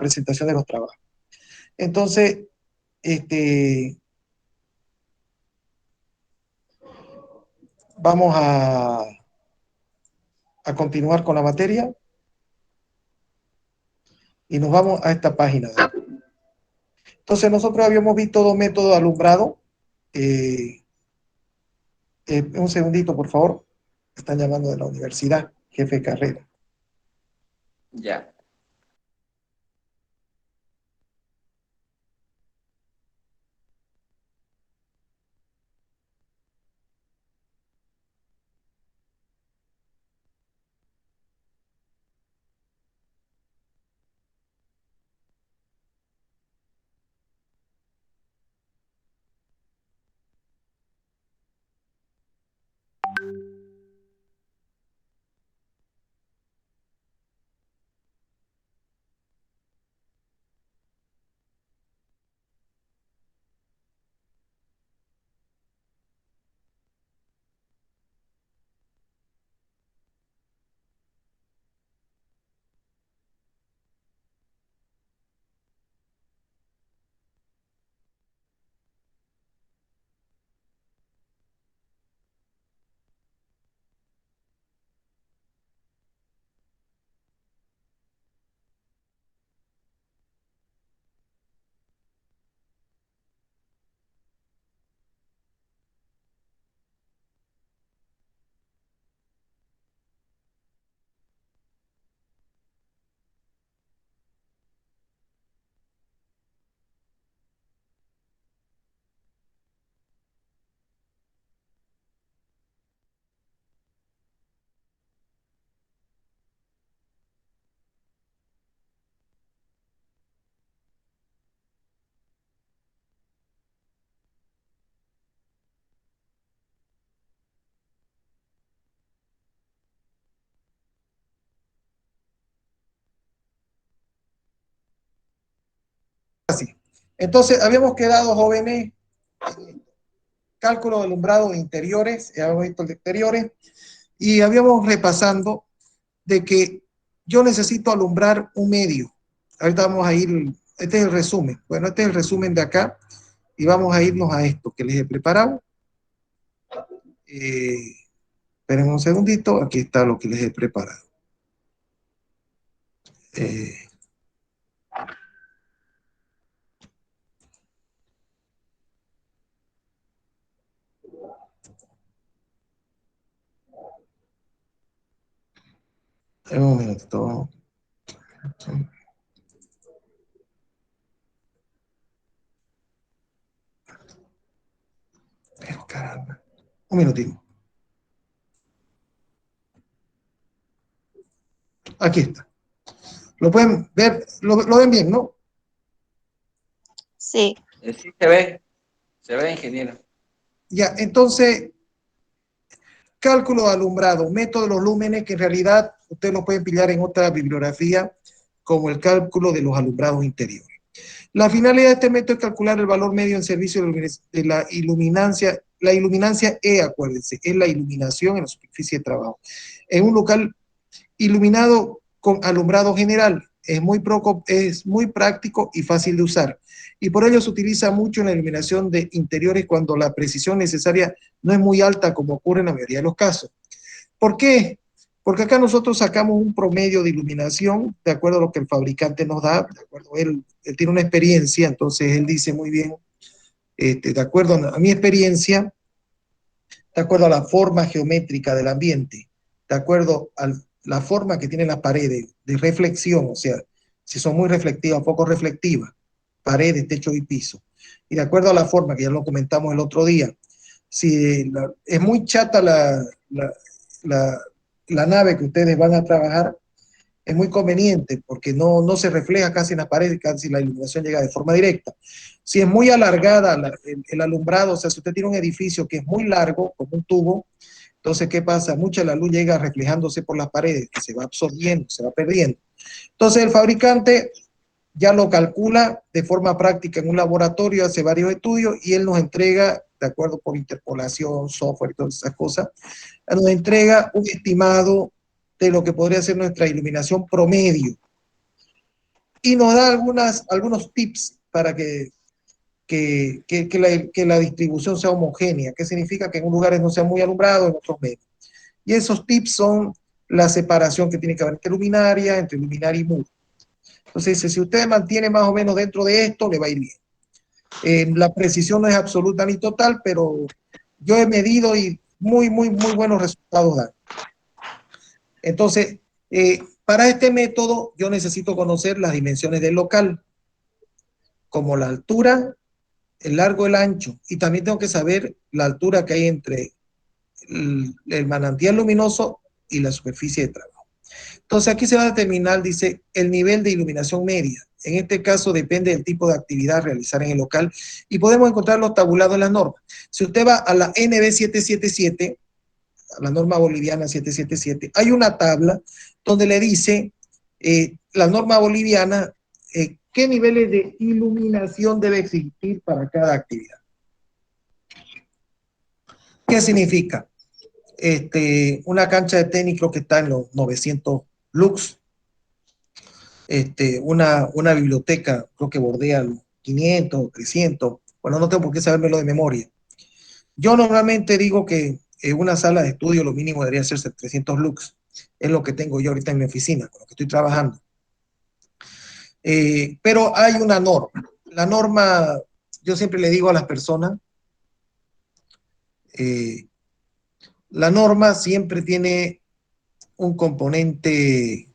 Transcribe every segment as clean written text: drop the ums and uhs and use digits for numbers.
presentación de los trabajos. Entonces, vamos a continuar con la materia y nos vamos a esta página. Entonces, nosotros habíamos visto dos métodos de alumbrado. Un segundito, por favor. Están llamando de la universidad, jefe de carrera. Ya. Así. Entonces, habíamos quedado, jóvenes, cálculo de alumbrado de interiores, ya habíamos visto el de exteriores, y habíamos repasando de que yo necesito alumbrar un medio. Ahorita vamos a ir, este es el resumen. Bueno, este es el resumen de acá, y vamos a irnos a esto que les he preparado. Esperen un segundito, aquí está lo que les he preparado. Un momento. Pero caramba. Un minutito. Aquí está. Lo pueden ver, lo ven bien, ¿no? Sí. Sí, se ve, ingeniero. Ya, entonces, cálculo de alumbrado, método de los lúmenes, que en realidad ustedes lo pueden pillar en otra bibliografía, como el cálculo de los alumbrados interiores. La finalidad de este método es calcular el valor medio en servicio de la iluminancia. La iluminancia E, acuérdense, es la iluminación en la superficie de trabajo. En un local iluminado con alumbrado general, es muy práctico y fácil de usar. Y por ello se utiliza mucho en la iluminación de interiores cuando la precisión necesaria no es muy alta, como ocurre en la mayoría de los casos. ¿Por qué? Porque acá nosotros sacamos un promedio de iluminación de acuerdo a lo que el fabricante nos da, de acuerdo, él tiene una experiencia, entonces él dice muy bien, de acuerdo a mi experiencia, de acuerdo a la forma geométrica del ambiente, de acuerdo a la forma que tienen las paredes de reflexión, o sea, si son muy reflectivas, poco reflectivas, paredes, techo y piso, y de acuerdo a la forma, que ya lo comentamos el otro día, si es muy chata la, la nave que ustedes van a trabajar, es muy conveniente porque no se refleja casi en la pared, casi la iluminación llega de forma directa. Si es muy alargada el alumbrado, o sea, si usted tiene un edificio que es muy largo, como un tubo, entonces, ¿qué pasa? Mucha de la luz llega reflejándose por las paredes, que se va absorbiendo, se va perdiendo. Entonces, el fabricante ya lo calcula de forma práctica en un laboratorio, hace varios estudios y él nos entrega, de acuerdo por interpolación, software y todas esas cosas, nos entrega un estimado de lo que podría ser nuestra iluminación promedio. y nos da algunos tips para que la distribución sea homogénea, que significa que en unos lugares no sea muy alumbrado, en otros menos. Y esos tips son la separación que tiene que haber entre luminaria y muro. Entonces, si usted mantiene más o menos dentro de esto, le va a ir bien. La precisión no es absoluta ni total, pero yo he medido y muy buenos resultados dan. Entonces, para este método, yo necesito conocer las dimensiones del local, como la altura, el largo, el ancho, y también tengo que saber la altura que hay entre el manantial luminoso y la superficie de trabajo. Entonces aquí se va a determinar, dice, el nivel de iluminación media. En este caso depende del tipo de actividad a realizar en el local y podemos encontrarlos tabulados en las normas. Si usted va a la NB 777, a la norma boliviana 777, hay una tabla donde le dice la norma boliviana qué niveles de iluminación debe existir para cada actividad. ¿Qué significa? Una cancha de tenis creo que está en los 900 lux, una biblioteca creo que bordea los 500, 300, bueno, no tengo por qué sabérmelo de memoria. Yo normalmente digo que una sala de estudio lo mínimo debería hacerse 300 lux, es lo que tengo yo ahorita en mi oficina, con lo que estoy trabajando. Pero hay una norma. La norma, yo siempre le digo a las personas, la norma siempre tiene un componente,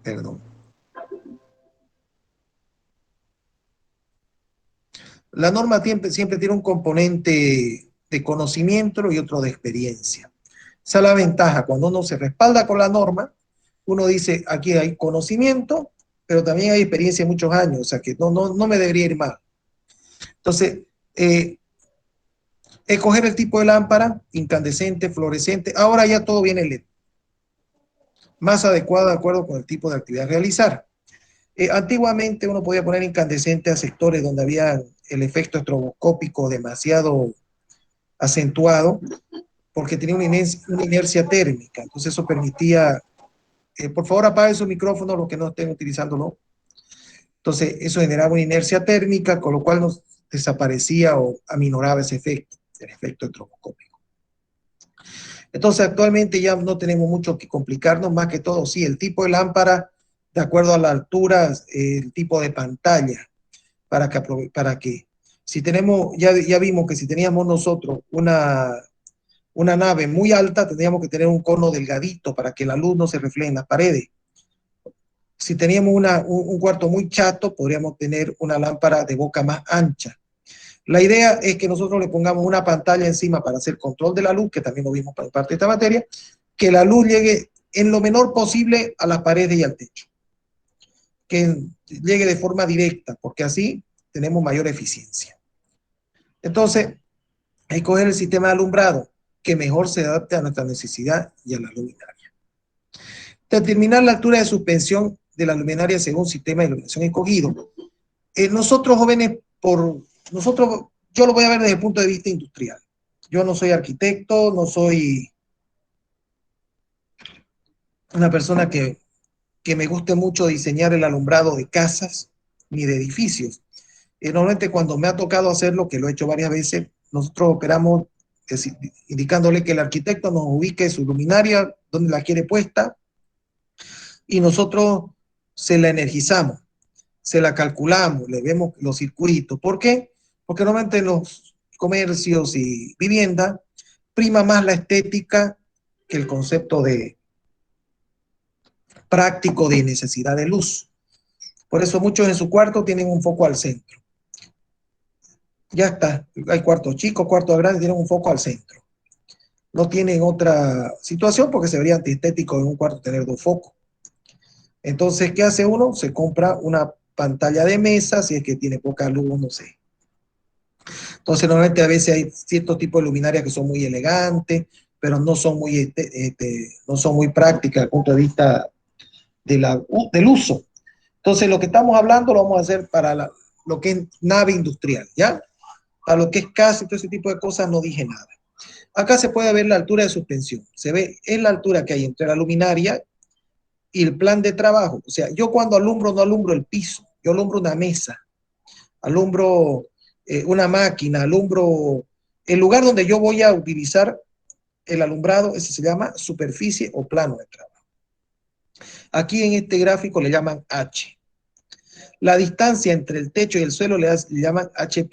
perdón, la norma siempre tiene un componente de conocimiento y otro de experiencia. Esa es la ventaja. Cuando uno se respalda con la norma, uno dice, aquí hay conocimiento, pero también hay experiencia de muchos años, o sea que no me debería ir mal. Entonces, escoger el tipo de lámpara, incandescente, fluorescente, ahora ya todo viene LED, más adecuado de acuerdo con el tipo de actividad a realizar. Antiguamente uno podía poner incandescente a sectores donde había el efecto estroboscópico demasiado acentuado, porque tenía una inercia térmica. Entonces eso permitía, por favor apague su micrófono los que no estén utilizándolo. Entonces eso generaba una inercia térmica, con lo cual nos desaparecía o aminoraba ese efecto, el efecto estroboscópico. Entonces actualmente ya no tenemos mucho que complicarnos, más que todo, sí, el tipo de lámpara, de acuerdo a la altura, el tipo de pantalla, para que si tenemos, ya vimos que si teníamos nosotros una nave muy alta, tendríamos que tener un cono delgadito para que la luz no se refleje en las paredes. Si teníamos un cuarto muy chato, podríamos tener una lámpara de boca más ancha. La idea es que nosotros le pongamos una pantalla encima para hacer control de la luz, que también lo vimos para parte de esta materia, que la luz llegue en lo menor posible a las paredes y al techo, que llegue de forma directa, porque así tenemos mayor eficiencia. Entonces, hay que coger el sistema de alumbrado que mejor se adapte a nuestra necesidad y a la luminaria. Determinar la altura de suspensión de la luminaria según sistema de iluminación escogido. Nosotros jóvenes, yo lo voy a ver desde el punto de vista industrial. Yo no soy arquitecto, no soy una persona que me guste mucho diseñar el alumbrado de casas ni de edificios. Normalmente cuando me ha tocado hacerlo, que lo he hecho varias veces, nosotros operamos indicándole que el arquitecto nos ubique su luminaria, donde la quiere puesta, y nosotros se la energizamos, se la calculamos, le vemos los circuitos. ¿Por qué? Porque normalmente en los comercios y viviendas prima más la estética que el concepto de práctico de necesidad de luz. Por eso muchos en su cuarto tienen un foco al centro. Ya está, hay cuartos chicos, cuartos grandes, tienen un foco al centro. No tienen otra situación porque se vería antiestético en un cuarto tener dos focos. Entonces, ¿qué hace uno? Se compra una pantalla de mesa, si es que tiene poca luz, no sé. Entonces, normalmente a veces hay ciertos tipos de luminarias que son muy elegantes, pero no son no son muy prácticas desde el punto de vista del uso. Entonces, lo que estamos hablando lo vamos a hacer para lo que es nave industrial, ¿ya? Para lo que es casa y todo ese tipo de cosas no dije nada. Acá se puede ver la altura de suspensión. Se ve en la altura que hay entre la luminaria y el plan de trabajo. O sea, yo cuando alumbro no alumbro el piso, yo alumbro una mesa, alumbro una máquina, alumbro el lugar donde yo voy a utilizar el alumbrado, ese se llama superficie o plano de trabajo. Aquí en este gráfico le llaman H. La distancia entre el techo y el suelo le llaman H'.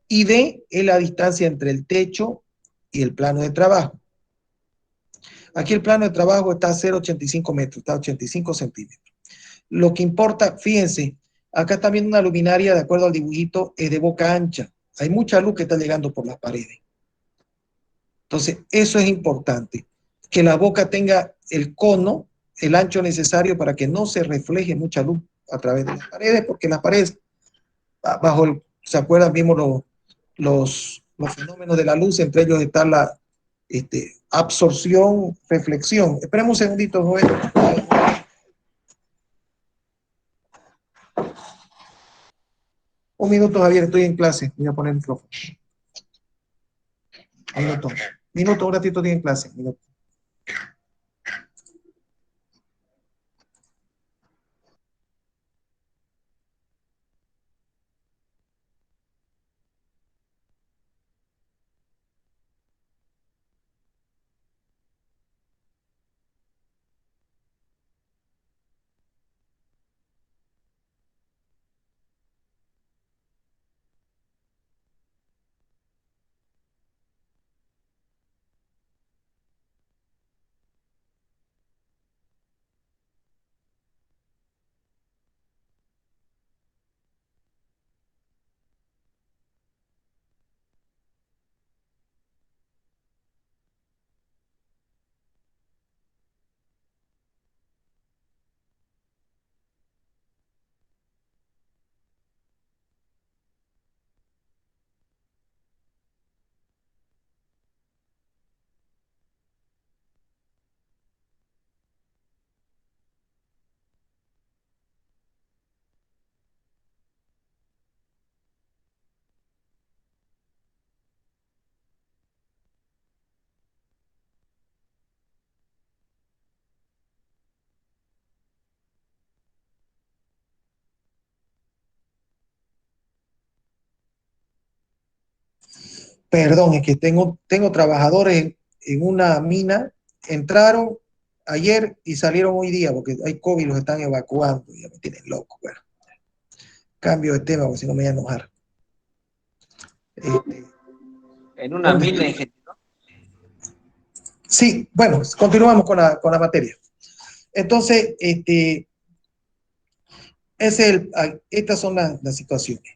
Y D es la distancia entre el techo y el plano de trabajo. Aquí el plano de trabajo está a 0,85 metros, está a 85 centímetros. Lo que importa, fíjense, acá está viendo una luminaria, de acuerdo al dibujito, es de boca ancha. Hay mucha luz que está llegando por las paredes. Entonces, eso es importante, que la boca tenga el cono, el ancho necesario para que no se refleje mucha luz a través de las paredes, porque las paredes, bajo el, ¿se acuerdan? Vimos los fenómenos de la luz, entre ellos está la absorción, reflexión. Esperemos un segundito, Joel. Un minuto, Javier, estoy en clase. Voy a poner el micrófono. Minuto. Minuto, un ratito estoy en clase. Minuto. Perdón, es que tengo trabajadores en una mina, entraron ayer y salieron hoy día porque hay COVID, los están evacuando, ya me tienen loco. Bueno, cambio de tema porque si no me voy a enojar. En una ¿Dónde mina, estoy? ingeniero. Sí, bueno, continuamos con la materia. Entonces, estas son las situaciones.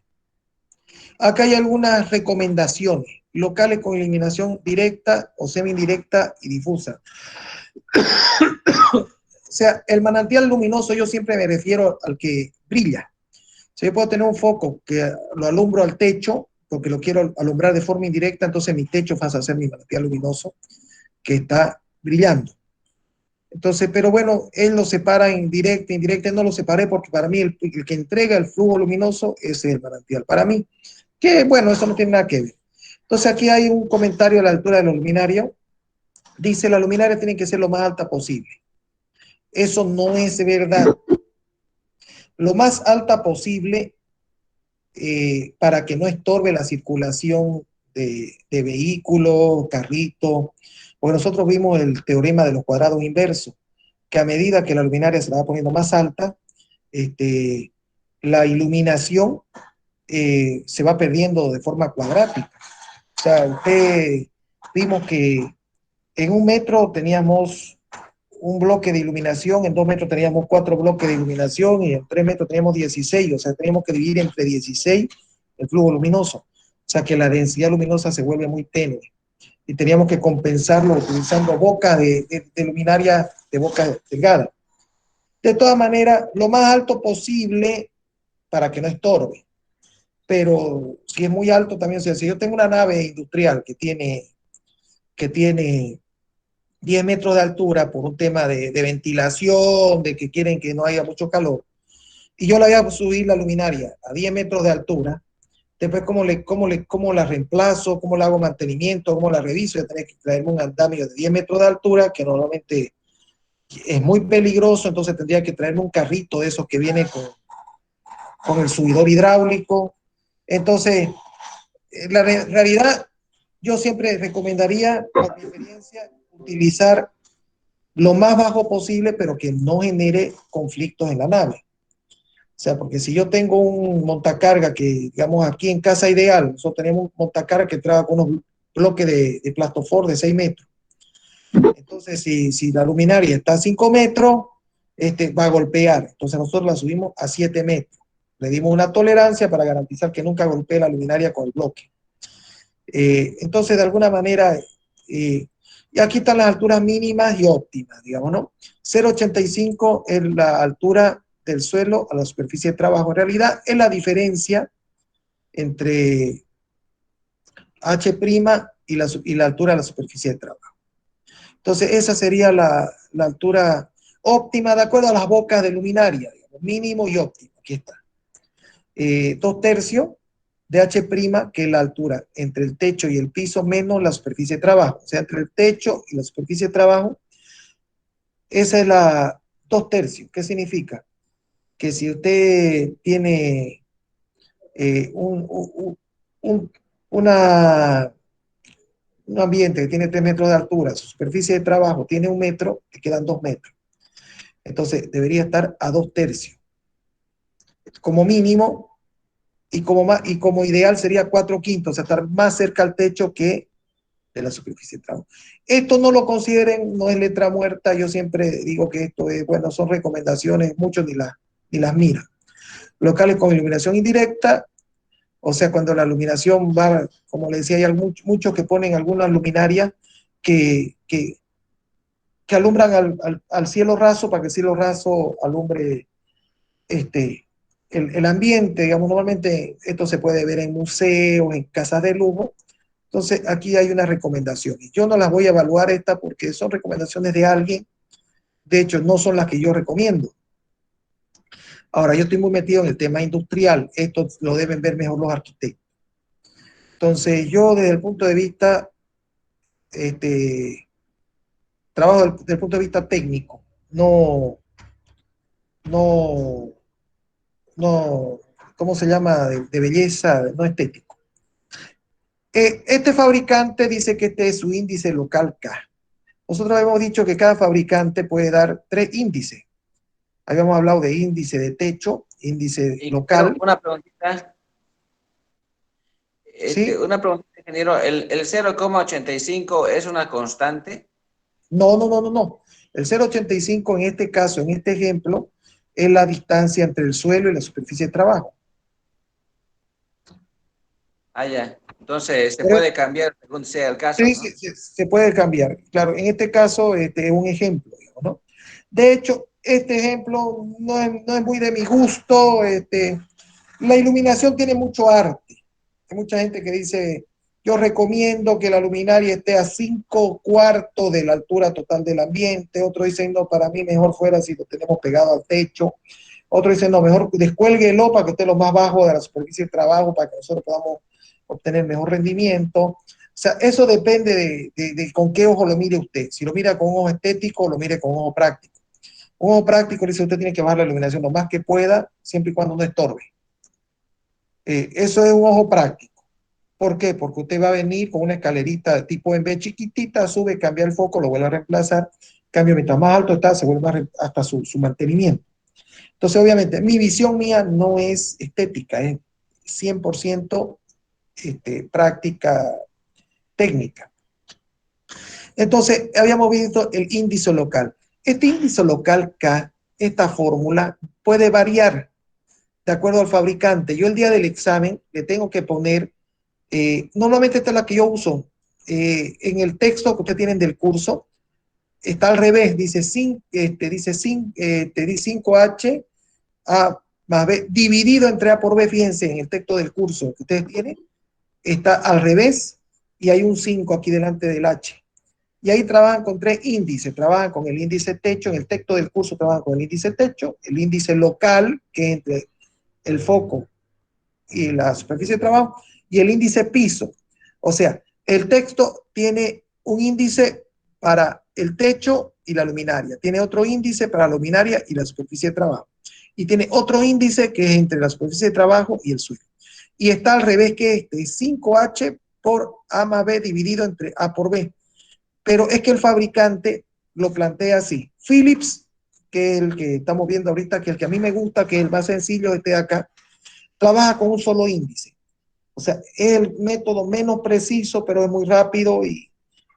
Acá hay algunas recomendaciones locales con iluminación directa o semi-indirecta y difusa. O sea, el manantial luminoso yo siempre me refiero al que brilla. Si yo puedo tener un foco que lo alumbro al techo, porque lo quiero alumbrar de forma indirecta, entonces mi techo pasa a ser mi manantial luminoso que está brillando. Entonces, pero bueno, él lo separa en directa, indirecta, no lo separé porque para mí el que entrega el flujo luminoso es el manantial. Para mí, que bueno, eso no tiene nada que ver. Entonces aquí hay un comentario a la altura de la luminaria. Dice, la luminaria tiene que ser lo más alta posible. Eso no es verdad. Lo más alta posible para que no estorbe la circulación de vehículos, carritos. Porque nosotros vimos el teorema de los cuadrados inversos, que a medida que la luminaria se va poniendo más alta, la iluminación se va perdiendo de forma cuadrática. O sea, vimos que en 1 metro teníamos un bloque de iluminación, en 2 metros teníamos 4 bloques de iluminación y en 3 metros teníamos 16, o sea, teníamos que dividir entre 16 el flujo luminoso. O sea, que la densidad luminosa se vuelve muy tenue y teníamos que compensarlo utilizando bocas de luminaria de boca delgada. De todas maneras, lo más alto posible para que no estorbe. Pero si es muy alto también, o sea, si yo tengo una nave industrial que tiene 10 metros de altura por un tema de ventilación, de que quieren que no haya mucho calor, y yo la voy a subir la luminaria a 10 metros de altura, después cómo la reemplazo, cómo le hago mantenimiento, cómo la reviso, ya tenés que traerme un andamio de 10 metros de altura, que normalmente es muy peligroso, entonces tendría que traerme un carrito de esos que viene con el subidor hidráulico. Entonces, la realidad, yo siempre recomendaría, por mi experiencia, utilizar lo más bajo posible, pero que no genere conflictos en la nave. O sea, porque si yo tengo un montacarga que, digamos, aquí en Casa Ideal, nosotros tenemos un montacarga que trae con unos bloques de plastofor de 6 metros. Entonces, si la luminaria está a 5 metros, va a golpear. Entonces, nosotros la subimos a 7 metros. Le dimos una tolerancia para garantizar que nunca golpee la luminaria con el bloque. Entonces, de alguna manera, y aquí están las alturas mínimas y óptimas, digamos, ¿no? 0,85 es la altura del suelo a la superficie de trabajo. En realidad, es la diferencia entre H' y la altura de la superficie de trabajo. Entonces, esa sería la altura óptima de acuerdo a las bocas de luminaria, digamos, mínimo y óptimo. Aquí está. 2/3 de H', que es la altura entre el techo y el piso menos la superficie de trabajo. O sea, entre el techo y la superficie de trabajo, esa es la 2/3. ¿Qué significa? Que si usted tiene eh, un, un, una, un ambiente que tiene 3 metros de altura, su superficie de trabajo tiene 1 metro, te quedan 2 metros. Entonces, debería estar a 2/3. Como mínimo, y como ideal sería 4/5, o sea, estar más cerca al techo que de la superficie de trabajo. Esto no lo consideren, no es letra muerta, yo siempre digo que esto es, bueno, son recomendaciones, muchos ni las miran. Locales con iluminación indirecta, o sea, cuando la iluminación va, como le decía, hay muchos que ponen algunas luminarias que, que, que alumbran al cielo raso para que el cielo raso alumbre el ambiente, digamos, normalmente esto se puede ver en museos, en casas de lujo. Entonces, aquí hay unas recomendaciones. Yo no las voy a evaluar esta porque son recomendaciones de alguien. De hecho, no son las que yo recomiendo. Ahora, yo estoy muy metido en el tema industrial. Esto lo deben ver mejor los arquitectos. Entonces, yo desde el punto de vista, trabajo desde el punto de vista técnico, no, no, no, ¿cómo se llama? De belleza, no estético. Este fabricante dice que este es su índice local K. Nosotros hemos dicho que cada fabricante puede dar 3 índices. Habíamos hablado de índice de techo, índice Ingeniero, local, una preguntita. ¿sí? Una preguntita, ingeniero. ¿El 0,85 es una constante? No, no, no, no, no. El 0,85 en este caso, en este ejemplo, es la distancia entre el suelo y la superficie de trabajo. Ah, ya. Entonces, se Pero puede cambiar según sea el caso, sí, ¿no? se puede cambiar. Claro, en este caso es un ejemplo, digamos, ¿no? De hecho, este ejemplo no es muy de mi gusto. La iluminación tiene mucho arte. Hay mucha gente que dice, yo recomiendo que la luminaria esté a 5/4 de la altura total del ambiente. Otro dice, no, para mí mejor fuera si lo tenemos pegado al techo. Otro dice, no, mejor descuélguelo para que esté lo más bajo de la superficie de trabajo para que nosotros podamos obtener mejor rendimiento. O sea, eso depende de con qué ojo lo mire usted. Si lo mira con ojo estético o lo mire con ojo práctico. Un ojo práctico dice, usted tiene que bajar la iluminación lo más que pueda, siempre y cuando no estorbe. Eso es un ojo práctico. ¿Por qué? Porque usted va a venir con una escalerita de tipo en B chiquitita, sube, cambia el foco, lo vuelve a reemplazar. Cambio, mientras más alto está, se vuelve más hasta su mantenimiento. Entonces, obviamente, mi visión mía no es estética, es 100% práctica técnica. Entonces, habíamos visto el índice local. Este índice local K, esta fórmula, puede variar de acuerdo al fabricante. Yo el día del examen le tengo que poner, normalmente esta es la que yo uso, en el texto que ustedes tienen del curso, está al revés, dice, dice 5H A más B dividido entre A por B, fíjense, en el texto del curso que ustedes tienen, está al revés y hay un 5 aquí delante del H. Y ahí trabajan con 3 índices, trabajan con el índice techo, en el texto del curso trabajan con el índice techo, el índice local, que es entre el foco y la superficie de trabajo, y el índice piso. O sea, el texto tiene un índice para el techo y la luminaria. Tiene otro índice para la luminaria y la superficie de trabajo. Y tiene otro índice que es entre la superficie de trabajo y el suelo. Y está al revés que este, 5H por A más B dividido entre A por B. Pero es que el fabricante lo plantea así. Philips, que es el que estamos viendo ahorita, que el que a mí me gusta, que es el más sencillo, este de acá, trabaja con un solo índice. O sea, es el método menos preciso, pero es muy rápido y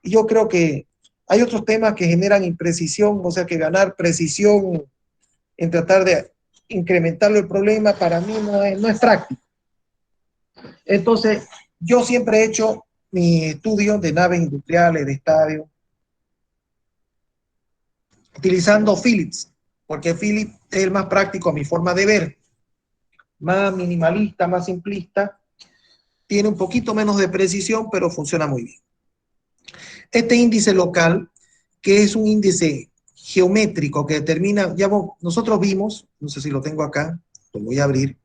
yo creo que hay otros temas que generan imprecisión, o sea, que ganar precisión en tratar de incrementarlo el problema para mí no es práctico. Entonces, yo siempre he hecho mi estudio de naves industriales, de estadios, utilizando Philips, porque Philips es el más práctico a mi forma de ver, más minimalista, más simplista, tiene un poquito menos de precisión, pero funciona muy bien. Este índice local, que es un índice geométrico que determina, ya nosotros vimos, no sé si lo tengo acá, lo voy a abrir,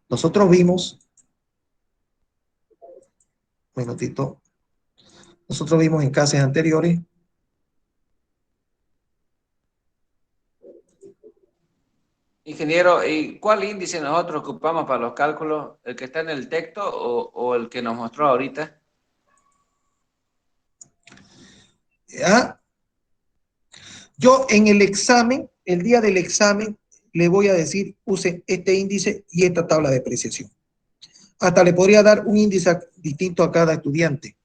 nosotros vimos, un minutito, nosotros vimos en clases anteriores, Ingeniero, ¿y cuál índice nosotros ocupamos para los cálculos? ¿El que está en el texto o el que nos mostró ahorita? ¿ya? Yo en el examen, el día del examen, le voy a decir, use este índice y esta tabla de apreciación. Hasta le podría dar un índice distinto a cada estudiante.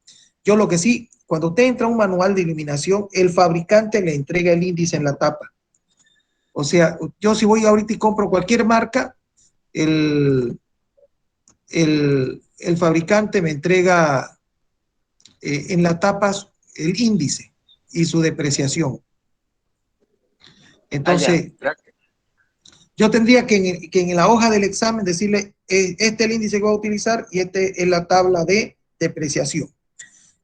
Yo lo que sí, cuando usted entra a un manual de iluminación, el fabricante le entrega el índice en la tapa. O sea, yo si voy ahorita y compro cualquier marca, el, el fabricante me entrega en la tapa el índice y su depreciación. Ah, ya. Entonces, yo tendría que en la hoja del examen decirle, este es el índice que voy a utilizar y este es la tabla de depreciación.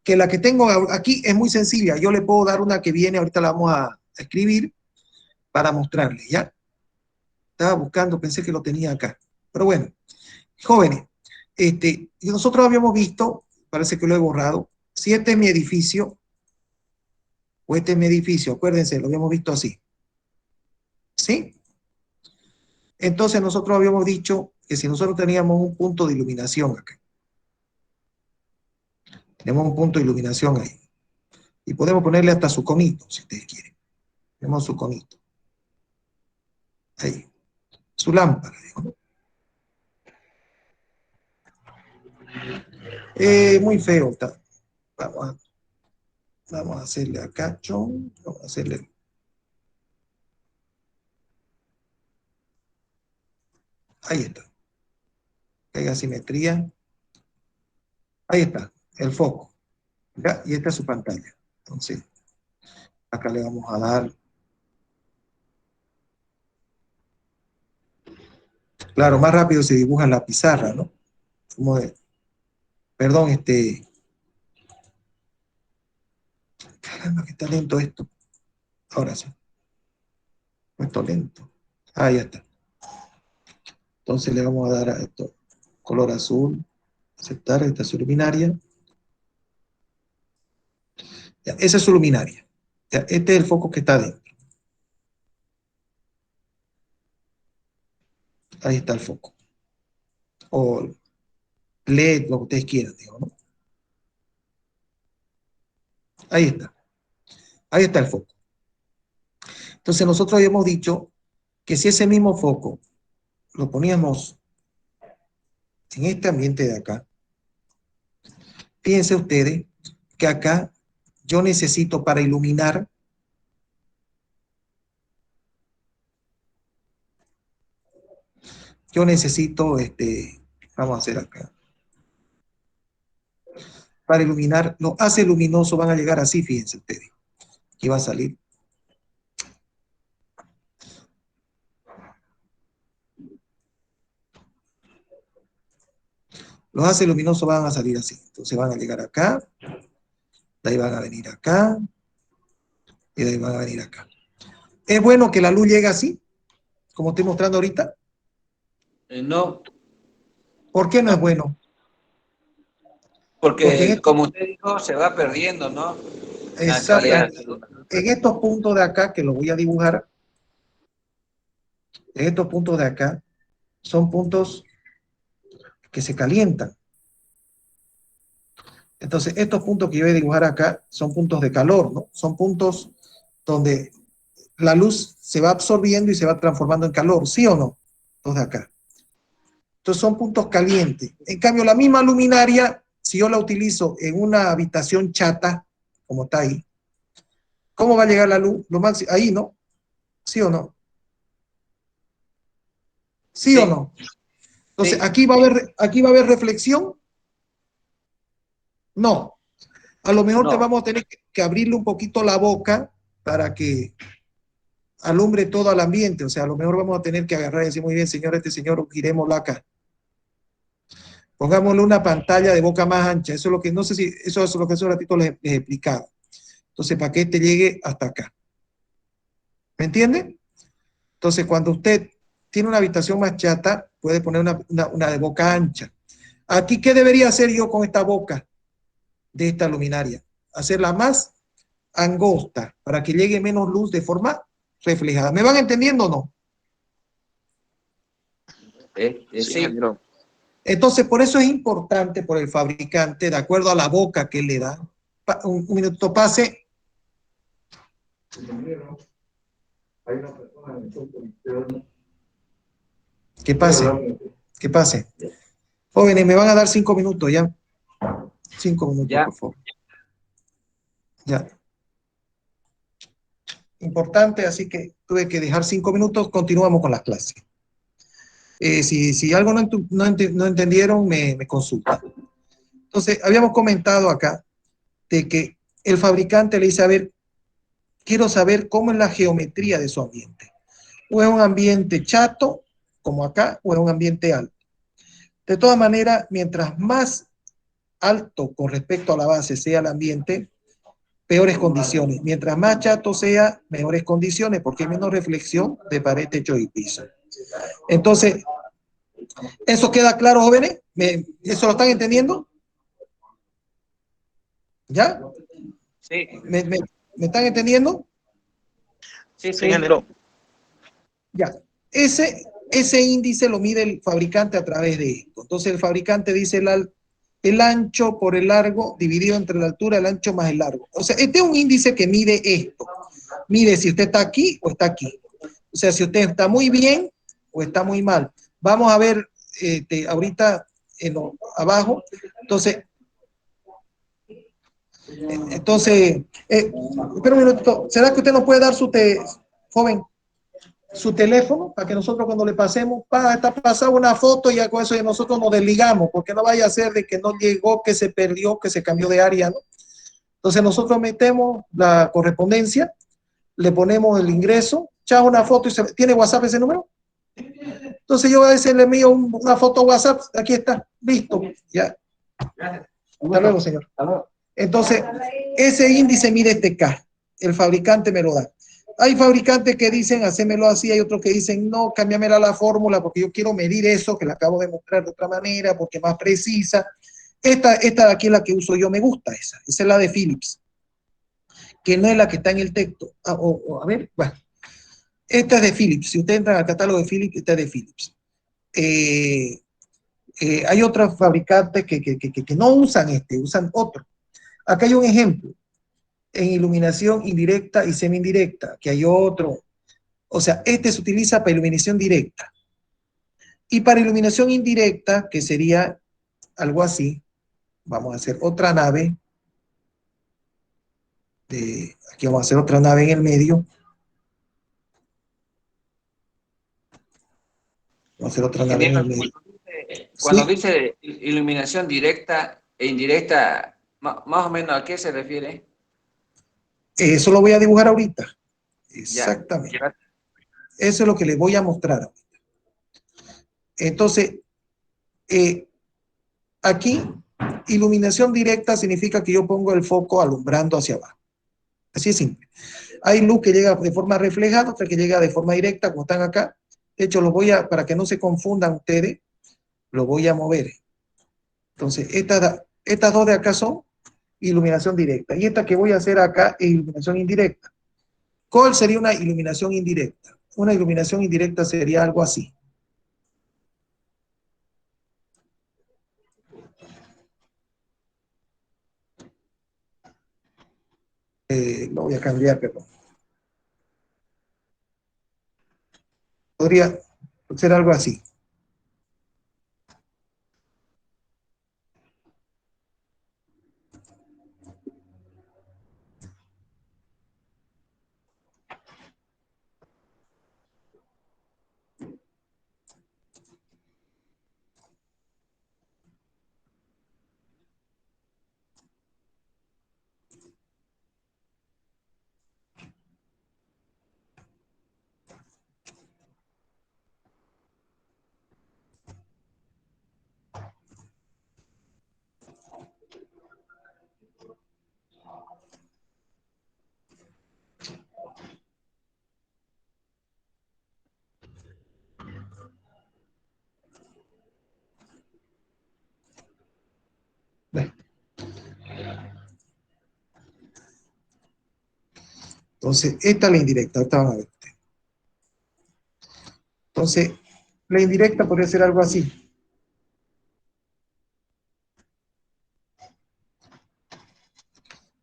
Que la que tengo aquí es muy sencilla. Yo le puedo dar una que viene, ahorita la vamos a escribir para mostrarle, ¿ya? Estaba buscando, pensé que lo tenía acá. Pero bueno, jóvenes, nosotros habíamos visto, parece que lo he borrado, si este es mi edificio, o este es mi edificio, acuérdense, lo habíamos visto así. ¿Sí? Entonces nosotros habíamos dicho que si nosotros teníamos un punto de iluminación acá, tenemos un punto de iluminación ahí, y podemos ponerle hasta su conito, si ustedes quieren. Tenemos su conito. Ahí. Su lámpara, digo. Muy feo está. Vamos a, vamos a hacerle acá, chon, vamos a hacerle. Ahí está. Que haya simetría. Ahí está, el foco. ¿Ya? Y esta es su pantalla. Entonces, acá le vamos a dar. Claro, más rápido se dibuja en la pizarra, ¿no? Como de, perdón, caramba, que está lento esto. Ahora sí. Esto lento. Ah, ya está. Entonces le vamos a dar a esto color azul. Aceptar esta es su luminaria. Ya, esa es su luminaria. Ya, este es el foco que está dentro. Ahí está el foco. O LED, lo que ustedes quieran, digo, ¿no? Ahí está. Ahí está el foco. Entonces nosotros habíamos dicho que si ese mismo foco lo poníamos en este ambiente de acá, fíjense ustedes que acá yo necesito para iluminar, yo necesito, vamos a hacer acá, para iluminar, los haces luminosos van a llegar así, fíjense ustedes, que va a salir. Los haces luminosos van a salir así, entonces van a llegar acá, de ahí van a venir acá, y de ahí van a venir acá. Es bueno que la luz llegue así, como estoy mostrando ahorita. No, ¿Por qué no es no, bueno? Porque en porque este, como usted dijo, se va perdiendo, ¿no? Acá ya. En estos puntos de acá, que lo voy a dibujar, en estos puntos de acá, son puntos que se calientan. Entonces, estos puntos que yo voy a dibujar acá son puntos de calor, ¿no? Son puntos donde la luz se va absorbiendo y se va transformando en calor, ¿sí o no? Los de acá. Entonces, son puntos calientes. En cambio, la misma luminaria, si yo la utilizo en una habitación chata, como está ahí, ¿cómo va a llegar la luz? Lo máximo, ahí, ¿no? ¿Sí o no? ¿Sí o Sí, no? Entonces, sí, aquí va a haber reflexión. No. A lo mejor te no. vamos a tener que abrirle un poquito la boca para que alumbre todo el ambiente. O sea, a lo mejor vamos a tener que agarrar y decir, muy bien, señor, este señor, giremoslo acá. Pongámosle una pantalla de boca más ancha. Eso es lo que, no sé si, eso es lo que hace un ratito les explicaba. Entonces, para que este llegue hasta acá. ¿Me entiende? Entonces, cuando usted tiene una habitación más chata, puede poner una de boca ancha. Aquí, ¿qué debería hacer yo con esta boca de esta luminaria? Hacerla más angosta para que llegue menos luz de forma reflejada. ¿Me van entendiendo o no? Sí, Sí, ingeniero. Entonces, por eso es importante por el fabricante, de acuerdo a la boca que él le da. Un minuto pase. Que pase, que pase. Jóvenes, me van a dar 5 minutos ya. 5 minutos, ya. por favor. Ya. Importante, así que tuve que dejar 5 minutos. Continuamos con las clases. Si algo no entendieron, me consultan. Entonces, habíamos comentado acá de que el fabricante le dice, a ver, quiero saber cómo es la geometría de su ambiente. O es un ambiente chato, como acá, o es un ambiente alto. De todas maneras, mientras más alto con respecto a la base sea el ambiente, peores condiciones. Mientras más chato sea, mejores condiciones, porque hay menos reflexión de pared, techo y piso. Entonces, ¿eso queda claro, jóvenes? ¿Eso lo están entendiendo? ¿Ya? Sí, ¿Me están entendiendo? sí, Sí, sí. ingeniero. Ya. Ese índice lo mide el fabricante a través de esto. Entonces, el fabricante dice el ancho por el largo dividido entre la altura, el ancho más el largo. O sea, este es un índice que mide esto. Mide si usted está aquí o está aquí. O sea, si usted está muy bien o está muy mal. Vamos a ver ahorita abajo. Entonces, espera un minuto. ¿Será que usted nos puede dar joven, su teléfono para que nosotros cuando le pasemos, está pasada una foto y ya con eso ya nosotros nos desligamos, porque no vaya a ser de que no llegó, que se perdió, que se cambió de área, ¿no? Entonces nosotros metemos la correspondencia, le ponemos el ingreso, echamos una foto y ¿tiene WhatsApp ese número? Entonces yo a veces le envío una foto a WhatsApp, aquí está, listo, ya. Hasta luego, señor. Entonces, ese índice mide este K, el fabricante me lo da. Hay fabricantes que dicen, hacémelo así, hay otros que dicen, no, cámbiamela la fórmula porque yo quiero medir eso, que la acabo de mostrar de otra manera, porque es más precisa. Esta de aquí es la que uso yo, me gusta esa es la de Philips, que no es la que está en el texto. A ver, bueno, esta es de Philips, si usted entra al catálogo de Philips, esta es de Philips. Hay otros fabricantes que no usan usan otro. Acá hay un ejemplo, en iluminación indirecta y semi-indirecta, que hay otro. O sea, este se utiliza para iluminación directa. Y para iluminación indirecta, que sería algo así, vamos a hacer otra nave. Aquí vamos a hacer otra nave en el medio. Vamos a hacer otra nave en Ingeniero, el medio. cuando ¿Sí? dice iluminación directa e indirecta, más o menos a qué se refiere. Eso lo voy a dibujar ahorita. Ya, Exactamente. ya. Eso es lo que les voy a mostrar. Entonces, aquí, iluminación directa significa que yo pongo el foco alumbrando hacia abajo. Así es simple. Hay luz que llega de forma reflejada, otra que llega de forma directa, como están acá. De hecho, para que no se confundan ustedes, lo voy a mover. Entonces, estas dos de acá son iluminación directa. Y esta que voy a hacer acá es iluminación indirecta. ¿Cuál sería una iluminación indirecta? Una iluminación indirecta sería algo así. Lo voy a cambiar, perdón. Podría ser algo así. Entonces, esta es la indirecta. Ahorita van a ver. Entonces, la indirecta podría ser algo así.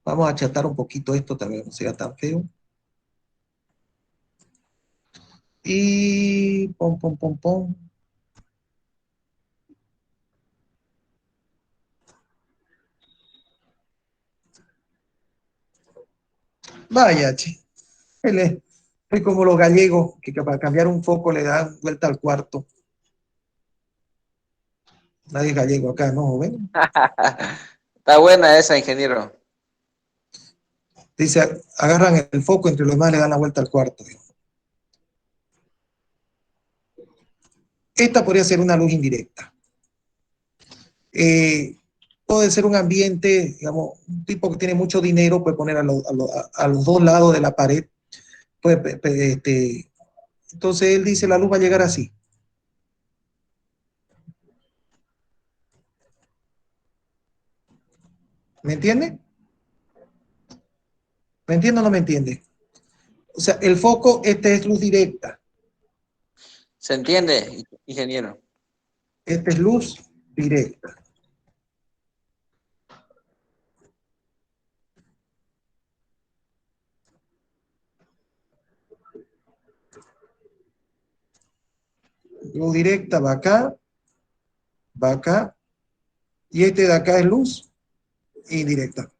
Vamos a achatar un poquito esto, también no sea tan feo. Y pom, pom, pom, pom. Vaya, che. Soy como los gallegos, que para cambiar un foco le dan vuelta al cuarto. Nadie es gallego acá, ¿no, joven? Está buena esa, ingeniero. Dice, agarran el foco, entre los demás le dan la vuelta al cuarto. Esta podría ser una luz indirecta. Puede ser un ambiente, digamos, un tipo que tiene mucho dinero, puede poner a los dos lados de la pared. Entonces él dice, la luz va a llegar así. ¿Me entiende? ¿Me entiende o no me entiende? O sea, el foco, este es luz directa. ¿Se entiende, ingeniero? Esta es luz directa. Luz directa va acá, y este de acá es luz indirecta.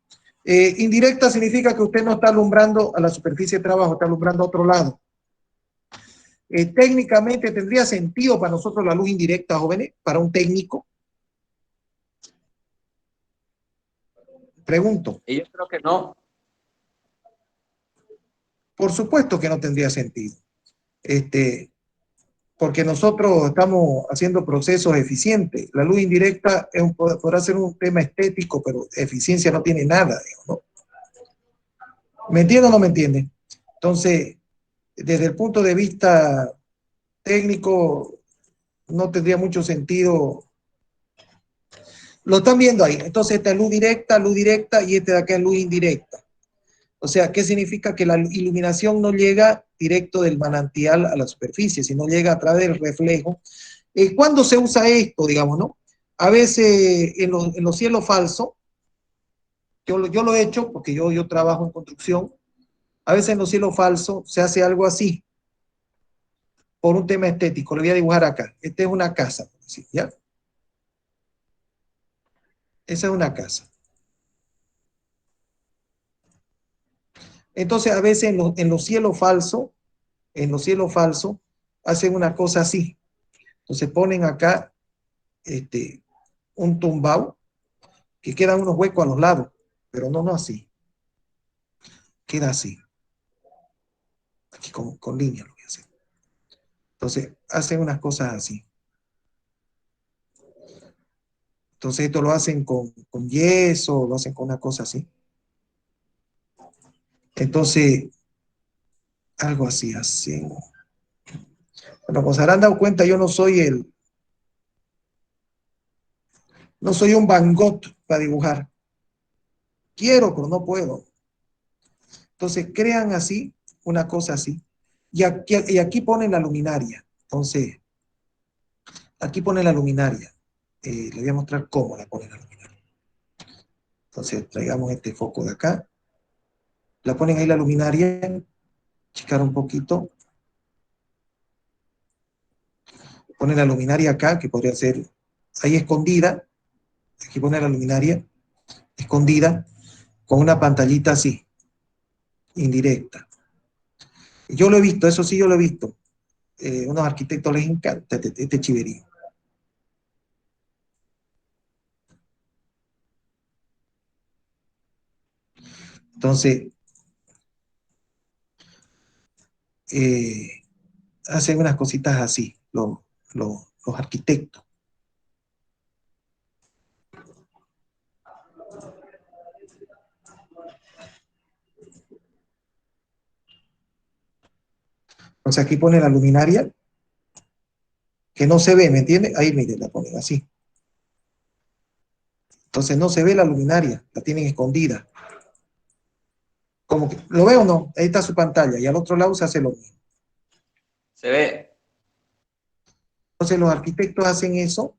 Indirecta significa que usted no está alumbrando a la superficie de trabajo, está alumbrando a otro lado. Técnicamente tendría sentido para nosotros la luz indirecta, jóvenes, para un técnico. Pregunto. Y yo creo que no. Por supuesto que no tendría sentido. Porque nosotros estamos haciendo procesos eficientes. La luz indirecta podrá ser un tema estético, pero eficiencia no tiene nada, digamos, ¿no? ¿Me entiende o no me entiende? Entonces, desde el punto de vista técnico, no tendría mucho sentido. Lo están viendo ahí. Entonces, esta es luz directa, y este de acá es luz indirecta. O sea, ¿qué significa? Que la iluminación no llega directo del manantial a la superficie, sino llega a través del reflejo. ¿Cuándo se usa esto, digamos, no? A veces en los cielos falsos, yo lo he hecho porque yo trabajo en construcción, a veces en los cielos falsos se hace algo así, por un tema estético. Le voy a dibujar acá. Esta es una casa, ¿ya? Esa es una casa. Entonces, a veces en los cielos falsos, hacen una cosa así. Entonces ponen acá un tumbao, que quedan unos huecos a los lados, pero no así. Queda así. Aquí con líneas lo voy a hacer. Entonces, hacen unas cosas así. Entonces, esto lo hacen con yeso, lo hacen con una cosa así. Entonces, algo así, así. Bueno, pues se habrán dado cuenta, yo no soy un Van Gogh para dibujar. Quiero, pero no puedo. Entonces crean así, una cosa así. Y aquí ponen la luminaria. Entonces, aquí ponen la luminaria. Le voy a mostrar cómo la ponen la luminaria. Entonces, traigamos este foco de acá. La ponen ahí la luminaria. Achicar un poquito. Ponen la luminaria acá, que podría ser ahí escondida. Aquí ponen la luminaria escondida con una pantallita así, indirecta. Yo lo he visto, eso sí yo lo he visto. Unos arquitectos les encanta este chiverío. Entonces, hacen unas cositas así, los arquitectos. Entonces aquí pone la luminaria, que no se ve, ¿me entiende? Ahí, miren, la ponen así. Entonces no se ve la luminaria, la tienen escondida. Como que, ¿lo veo o no? Ahí está su pantalla, y al otro lado se hace lo mismo. Se ve. Entonces los arquitectos hacen eso,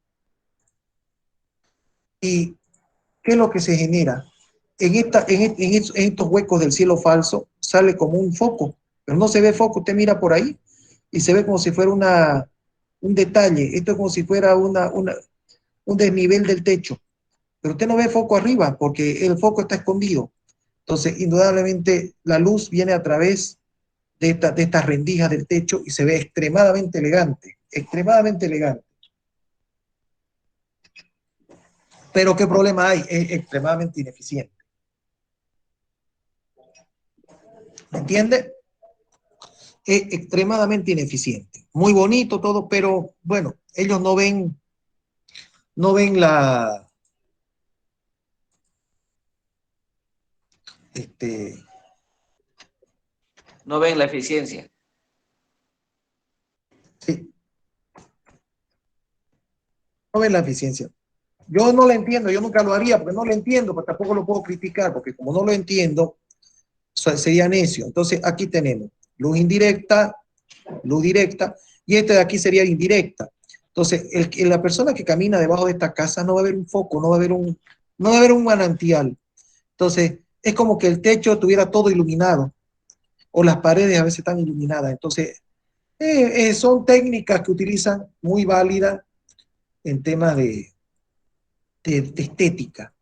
y ¿qué es lo que se genera? En estos huecos del cielo falso sale como un foco, pero no se ve foco, usted mira por ahí y se ve como si fuera un detalle, esto es como si fuera un desnivel del techo, pero usted no ve foco arriba porque el foco está escondido. Entonces, indudablemente, la luz viene a través de estas rendijas del techo y se ve extremadamente elegante, extremadamente elegante. Pero ¿qué problema hay? Es extremadamente ineficiente. ¿Me entiende? Es extremadamente ineficiente. Muy bonito todo, pero bueno, ellos no ven este, No ven la eficiencia. sí, no ven la eficiencia. Yo no la entiendo, yo nunca lo haría porque no lo entiendo, pero tampoco lo puedo criticar porque como no lo entiendo, sería necio. Entonces aquí tenemos luz indirecta, luz directa, y este de aquí sería indirecta. Entonces, la persona que camina debajo de esta casa no va a ver un foco, no va a haber un manantial. Entonces, es como que el techo estuviera todo iluminado, o las paredes a veces están iluminadas. Entonces, son técnicas que utilizan muy válidas en temas de estética.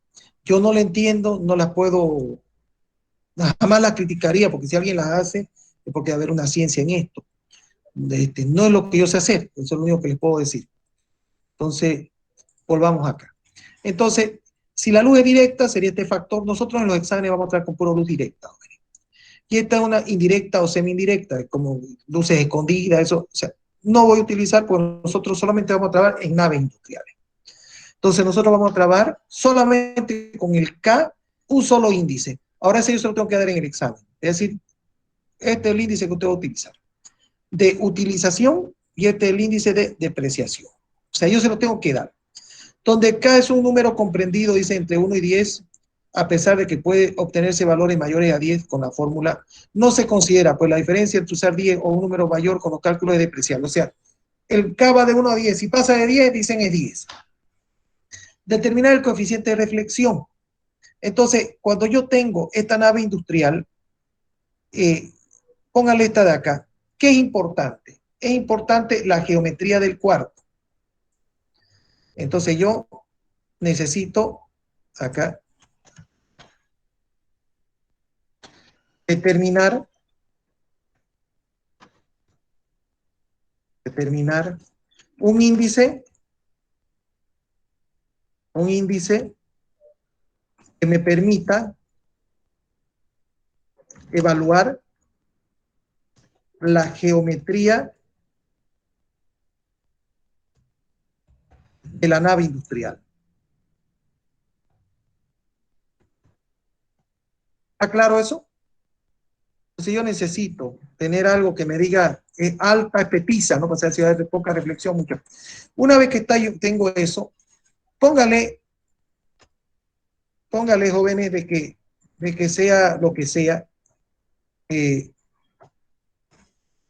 Yo no la entiendo, no las puedo, jamás las criticaría, porque si alguien las hace, es porque debe haber una ciencia en esto. No es lo que yo sé hacer, eso es lo único que les puedo decir. Entonces, volvamos acá. Entonces, si la luz es directa, sería este factor. Nosotros en los exámenes vamos a traer con pura luz directa. Y esta es una indirecta o semi-indirecta, como luces escondidas, eso. O sea, no voy a utilizar, porque nosotros solamente vamos a trabajar en naves industriales. Entonces, nosotros vamos a trabajar solamente con el K, un solo índice. Ahora sí, yo se lo tengo que dar en el examen. Es decir, este es el índice que usted va a utilizar de utilización y este es el índice de depreciación. O sea, yo se lo tengo que dar. Donde K es un número comprendido, dice entre 1 y 10, a pesar de que puede obtenerse valores mayores a 10 con la fórmula, no se considera, pues la diferencia entre usar 10 o un número mayor con los cálculos es depreciable. O sea, el K va de 1 a 10, si pasa de 10, dicen es 10. Determinar el coeficiente de reflexión. Entonces, cuando yo tengo esta nave industrial, póngale esta de acá. ¿Qué es importante? Es importante la geometría del cuarto. Entonces yo necesito acá determinar un índice que me permita evaluar la geometría de la nave industrial. ¿Está claro eso? Entonces yo necesito tener algo que me diga alta, es petiza, ¿no? Para si hay poca reflexión, mucho. Una vez que yo tengo eso, póngale, jóvenes, de que de que sea lo que sea, eh,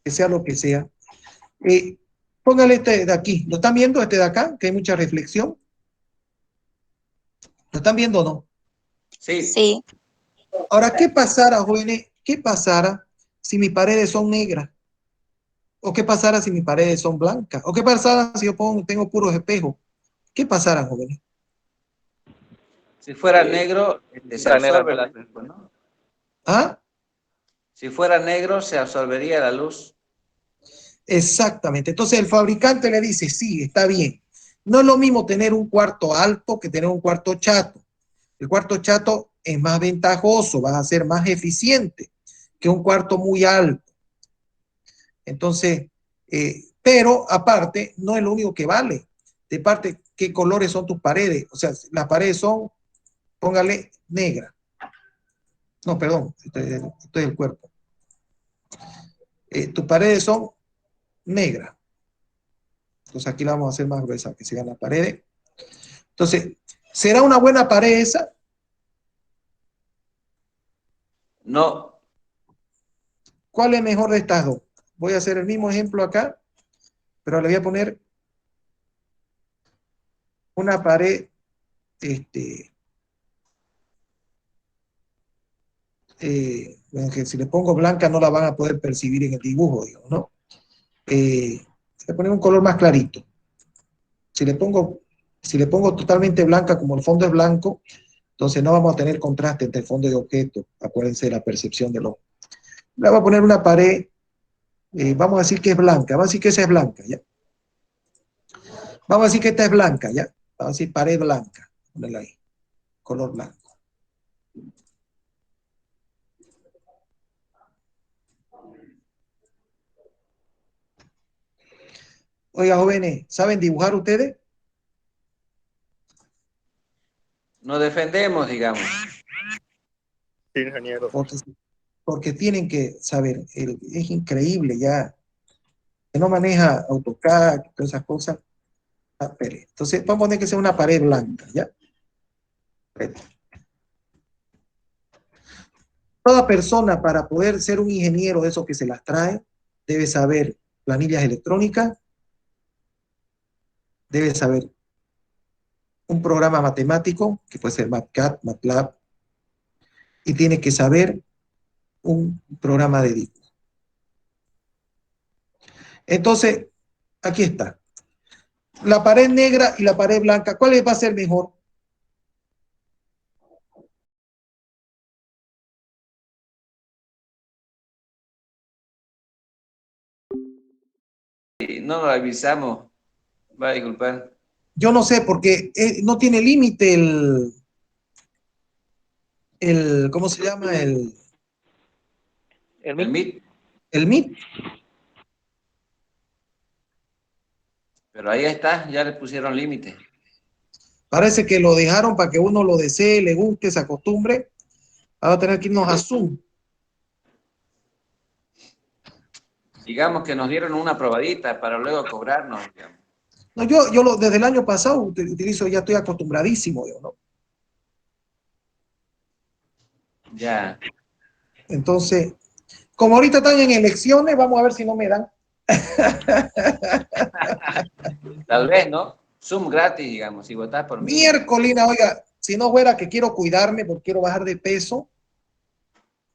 que sea lo que sea. Eh, Póngale este de aquí. ¿Lo están viendo este de acá? Que hay mucha reflexión. ¿Lo están viendo o no? Sí. Sí. Ahora, ¿qué pasara, jóvenes? ¿Qué pasara si mis paredes son negras? ¿O qué pasara si mis paredes son blancas? ¿O qué pasara si yo tengo puros espejos? ¿Qué pasara, jóvenes? Si fuera negro, se absorbe la luz, pues, ¿no? ¿Ah? Si fuera negro, se absorbería la luz. Exactamente. Entonces el fabricante le dice, sí, está bien. No es lo mismo tener un cuarto alto que tener un cuarto chato. El cuarto chato es más ventajoso, va a ser más eficiente que un cuarto muy alto. Entonces, pero aparte, no es lo único que vale. De parte, ¿qué colores son tus paredes? O sea, las paredes son, póngale, negra. No, perdón, esto es el cuerpo. Tus paredes son negras. Entonces aquí la vamos a hacer más gruesa, que sigan las paredes. Entonces, ¿será una buena pared esa? No, ¿Cuál es mejor de estas dos? Voy a hacer el mismo ejemplo acá, pero le voy a poner una pared, bueno, que si le pongo blanca no la van a poder percibir en el dibujo, digo, ¿no? Voy a poner un color más clarito. Si le pongo, si le pongo totalmente blanca, como el fondo es blanco, entonces no vamos a tener contraste entre el fondo y objeto. Acuérdense de la percepción del ojo. Le voy a poner una pared, vamos a decir que es blanca, vamos a decir que esa es blanca, ¿ya? Vamos a decir que esta es blanca, ¿ya? Vamos a decir pared blanca, ponela ahí, color blanco. Oiga, jóvenes, ¿saben dibujar ustedes? nos defendemos, digamos. Sí, ingeniero. Porque tienen que saber, es increíble ya, que no maneja AutoCAD, todas esas cosas. Entonces, vamos a poner que sea una pared blanca, ¿ya? Toda persona para poder ser un ingeniero de esos que se las trae, debe saber planillas electrónicas, debe saber un programa matemático, que puede ser MATCAD, MATLAB, y tiene que saber un programa de dibujo. Entonces, aquí está. La pared negra y la pared blanca, ¿cuál va a ser mejor? Y no lo avisamos. Va a disculpar. Yo no sé, porque no tiene límite ¿cómo se llama? El MIT. El MIT. Pero ahí está, ya le pusieron límite. Parece que lo dejaron para que uno lo desee, le guste, se acostumbre. Vamos a tener que irnos a Zoom. Digamos que nos dieron una probadita para luego cobrarnos, digamos. No, desde el año pasado utilizo, ya estoy acostumbradísimo, yo, ¿no? Ya. Entonces, como ahorita están en elecciones, vamos a ver si no me dan. Tal vez, ¿no? Zoom gratis, digamos, si votás por mí. Miércolina, oiga, si no fuera que quiero cuidarme porque quiero bajar de peso,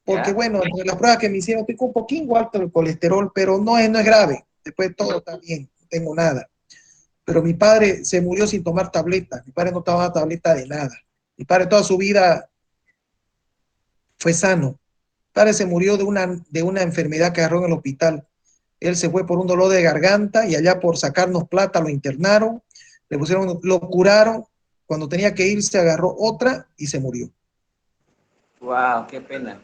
porque ¿Ya? bueno, entre las pruebas que me hicieron, estoy con un poquito alto el colesterol, pero no es grave. Después todo está bien, no tengo nada. Pero mi padre se murió sin tomar tabletas. Mi padre no tomaba tableta de nada. Mi padre toda su vida fue sano. Mi padre se murió de una enfermedad que agarró en el hospital. Él se fue por un dolor de garganta y allá por sacarnos plata lo internaron, lo curaron. Cuando tenía que irse agarró otra y se murió. Wow, qué pena.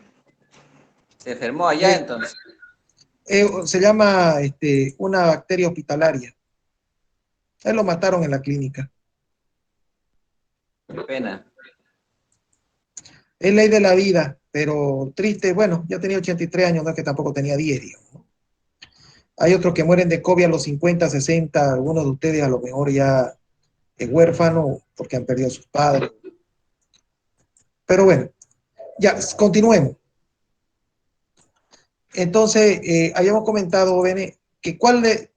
Se enfermó allá entonces. Se llama una bacteria hospitalaria. Él lo mataron en la clínica. Qué pena. Es ley de la vida, pero triste. Bueno, ya tenía 83 años, no es que tampoco tenía 10, digamos, ¿no? Hay otros que mueren de COVID a los 50, 60, algunos de ustedes a lo mejor ya es huérfano porque han perdido a sus padres. Pero bueno, Ya, continuemos. Entonces, habíamos comentado, Bene, que cuál de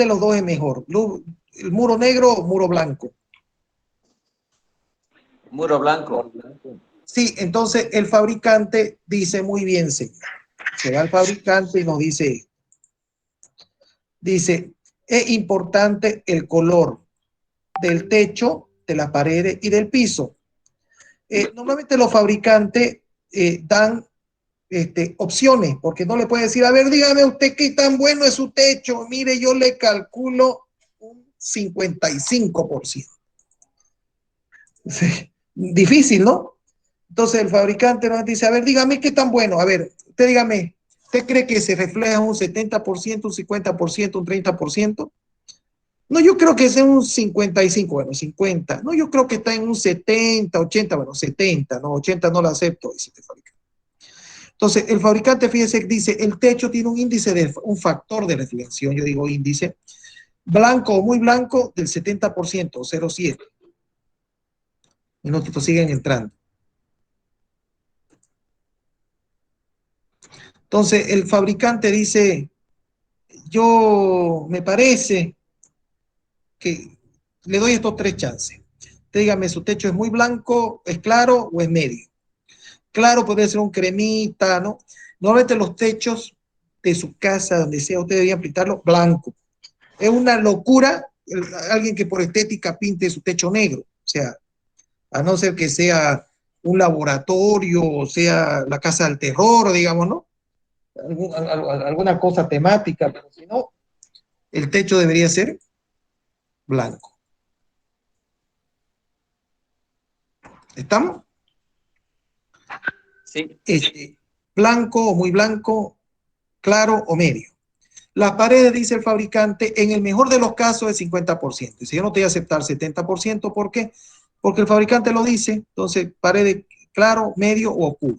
los dos es mejor, el muro negro o muro blanco. Muro blanco. Sí, entonces el fabricante dice muy bien, señor. Se va al fabricante y nos dice, es importante el color del techo, de las paredes y del piso. Normalmente los fabricantes dan opciones, porque no le puede decir, a ver, dígame usted qué tan bueno es su techo. Mire, yo le calculo un 55%. Sí, difícil, ¿no? Entonces el fabricante nos dice, a ver, dígame qué tan bueno. A ver, usted dígame, ¿usted cree que se refleja un 70%, un 50%, un 30%? No, yo creo que es en un 55, bueno, 50. No, yo creo que está en un 70, 80, bueno, 70, no, 80 no lo acepto, dice el fabricante. Entonces, el fabricante, fíjese, dice, el techo tiene un índice un factor de reflexión, yo digo índice, blanco o muy blanco del 70%, 0,7. Minutitos siguen entrando. Entonces, el fabricante dice, yo me parece que le doy estos tres chances. Usted dígame, ¿su techo es muy blanco, es claro o es medio? Claro, puede ser un cremita, ¿no? Normalmente los techos de su casa, donde sea, usted debería pintarlo blanco. Es una locura alguien que por estética pinte su techo negro. O sea, a no ser que sea un laboratorio, o sea la casa del terror, digamos, ¿no? Alguna cosa temática, pero si no, el techo debería ser blanco. ¿Estamos? Sí. Blanco o muy blanco, claro o medio. Las paredes, dice el fabricante, en el mejor de los casos es 50%. Dice, yo no te voy a aceptar 70%, ¿por qué? Porque el fabricante lo dice, entonces paredes claro, medio o oscuro.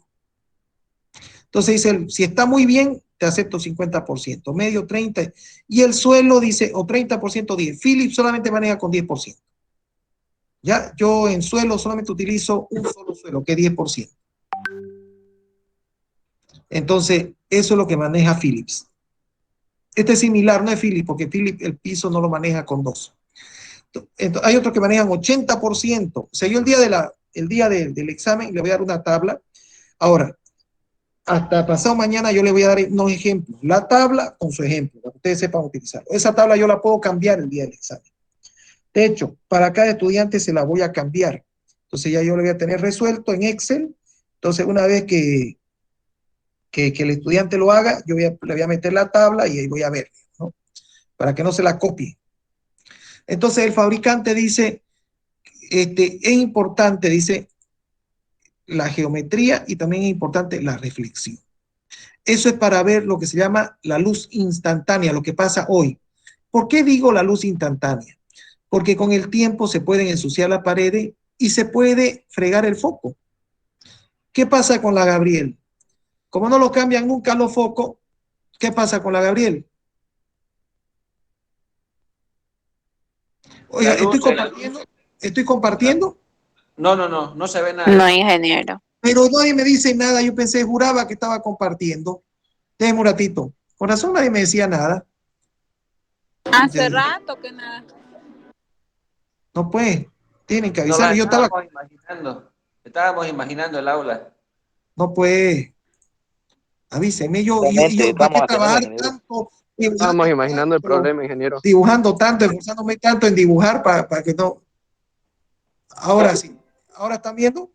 Entonces dice, si está muy bien, te acepto 50%, medio 30%, y el suelo dice, o 30%, 10%. Philips solamente maneja con 10%. Ya, yo en suelo solamente utilizo un solo suelo, que es 10%. Entonces, eso es lo que maneja Philips. Este es similar, no es Philips, porque Philips el piso no lo maneja con 2. Entonces, hay otros que manejan 80%. O sea, yo el día del examen le voy a dar una tabla. Ahora, hasta pasado mañana yo le voy a dar unos ejemplos. La tabla con su ejemplo, para que ustedes sepan utilizarlo. Esa tabla yo la puedo cambiar el día del examen. De hecho, para cada estudiante se la voy a cambiar. Entonces ya yo lo voy a tener resuelto en Excel. Entonces, una vez que el estudiante lo haga, le voy a meter la tabla y ahí voy a ver, ¿no? Para que no se la copie. Entonces, el fabricante dice, es importante, dice, la geometría y también es importante la reflexión. Eso es para ver lo que se llama la luz instantánea, lo que pasa hoy. ¿Por qué digo la luz instantánea? Porque con el tiempo se pueden ensuciar las paredes y se puede fregar el foco. ¿Qué pasa con la Gabriel? Como no lo cambian nunca los focos, ¿qué pasa con la Gabriel? Oiga, La luz, estoy compartiendo, no se ve No, nada. ingeniero. pero nadie me dice nada. Yo pensé, juraba que estaba compartiendo. Déjeme un ratito. Con razón nadie me decía nada. Hace rato que nada. No, pues, tienen que Nos la avisarme. Yo estaba, estábamos imaginando. Estábamos imaginando el aula. no, pues, avísenme. Realmente ¿Para qué estamos atendiendo, trabajar ingeniero. tanto, Estábamos imaginando el tanto, problema, ingeniero. dibujando tanto, esforzándome tanto en dibujar para que no? Ahora sí. ¿Ahora están viendo?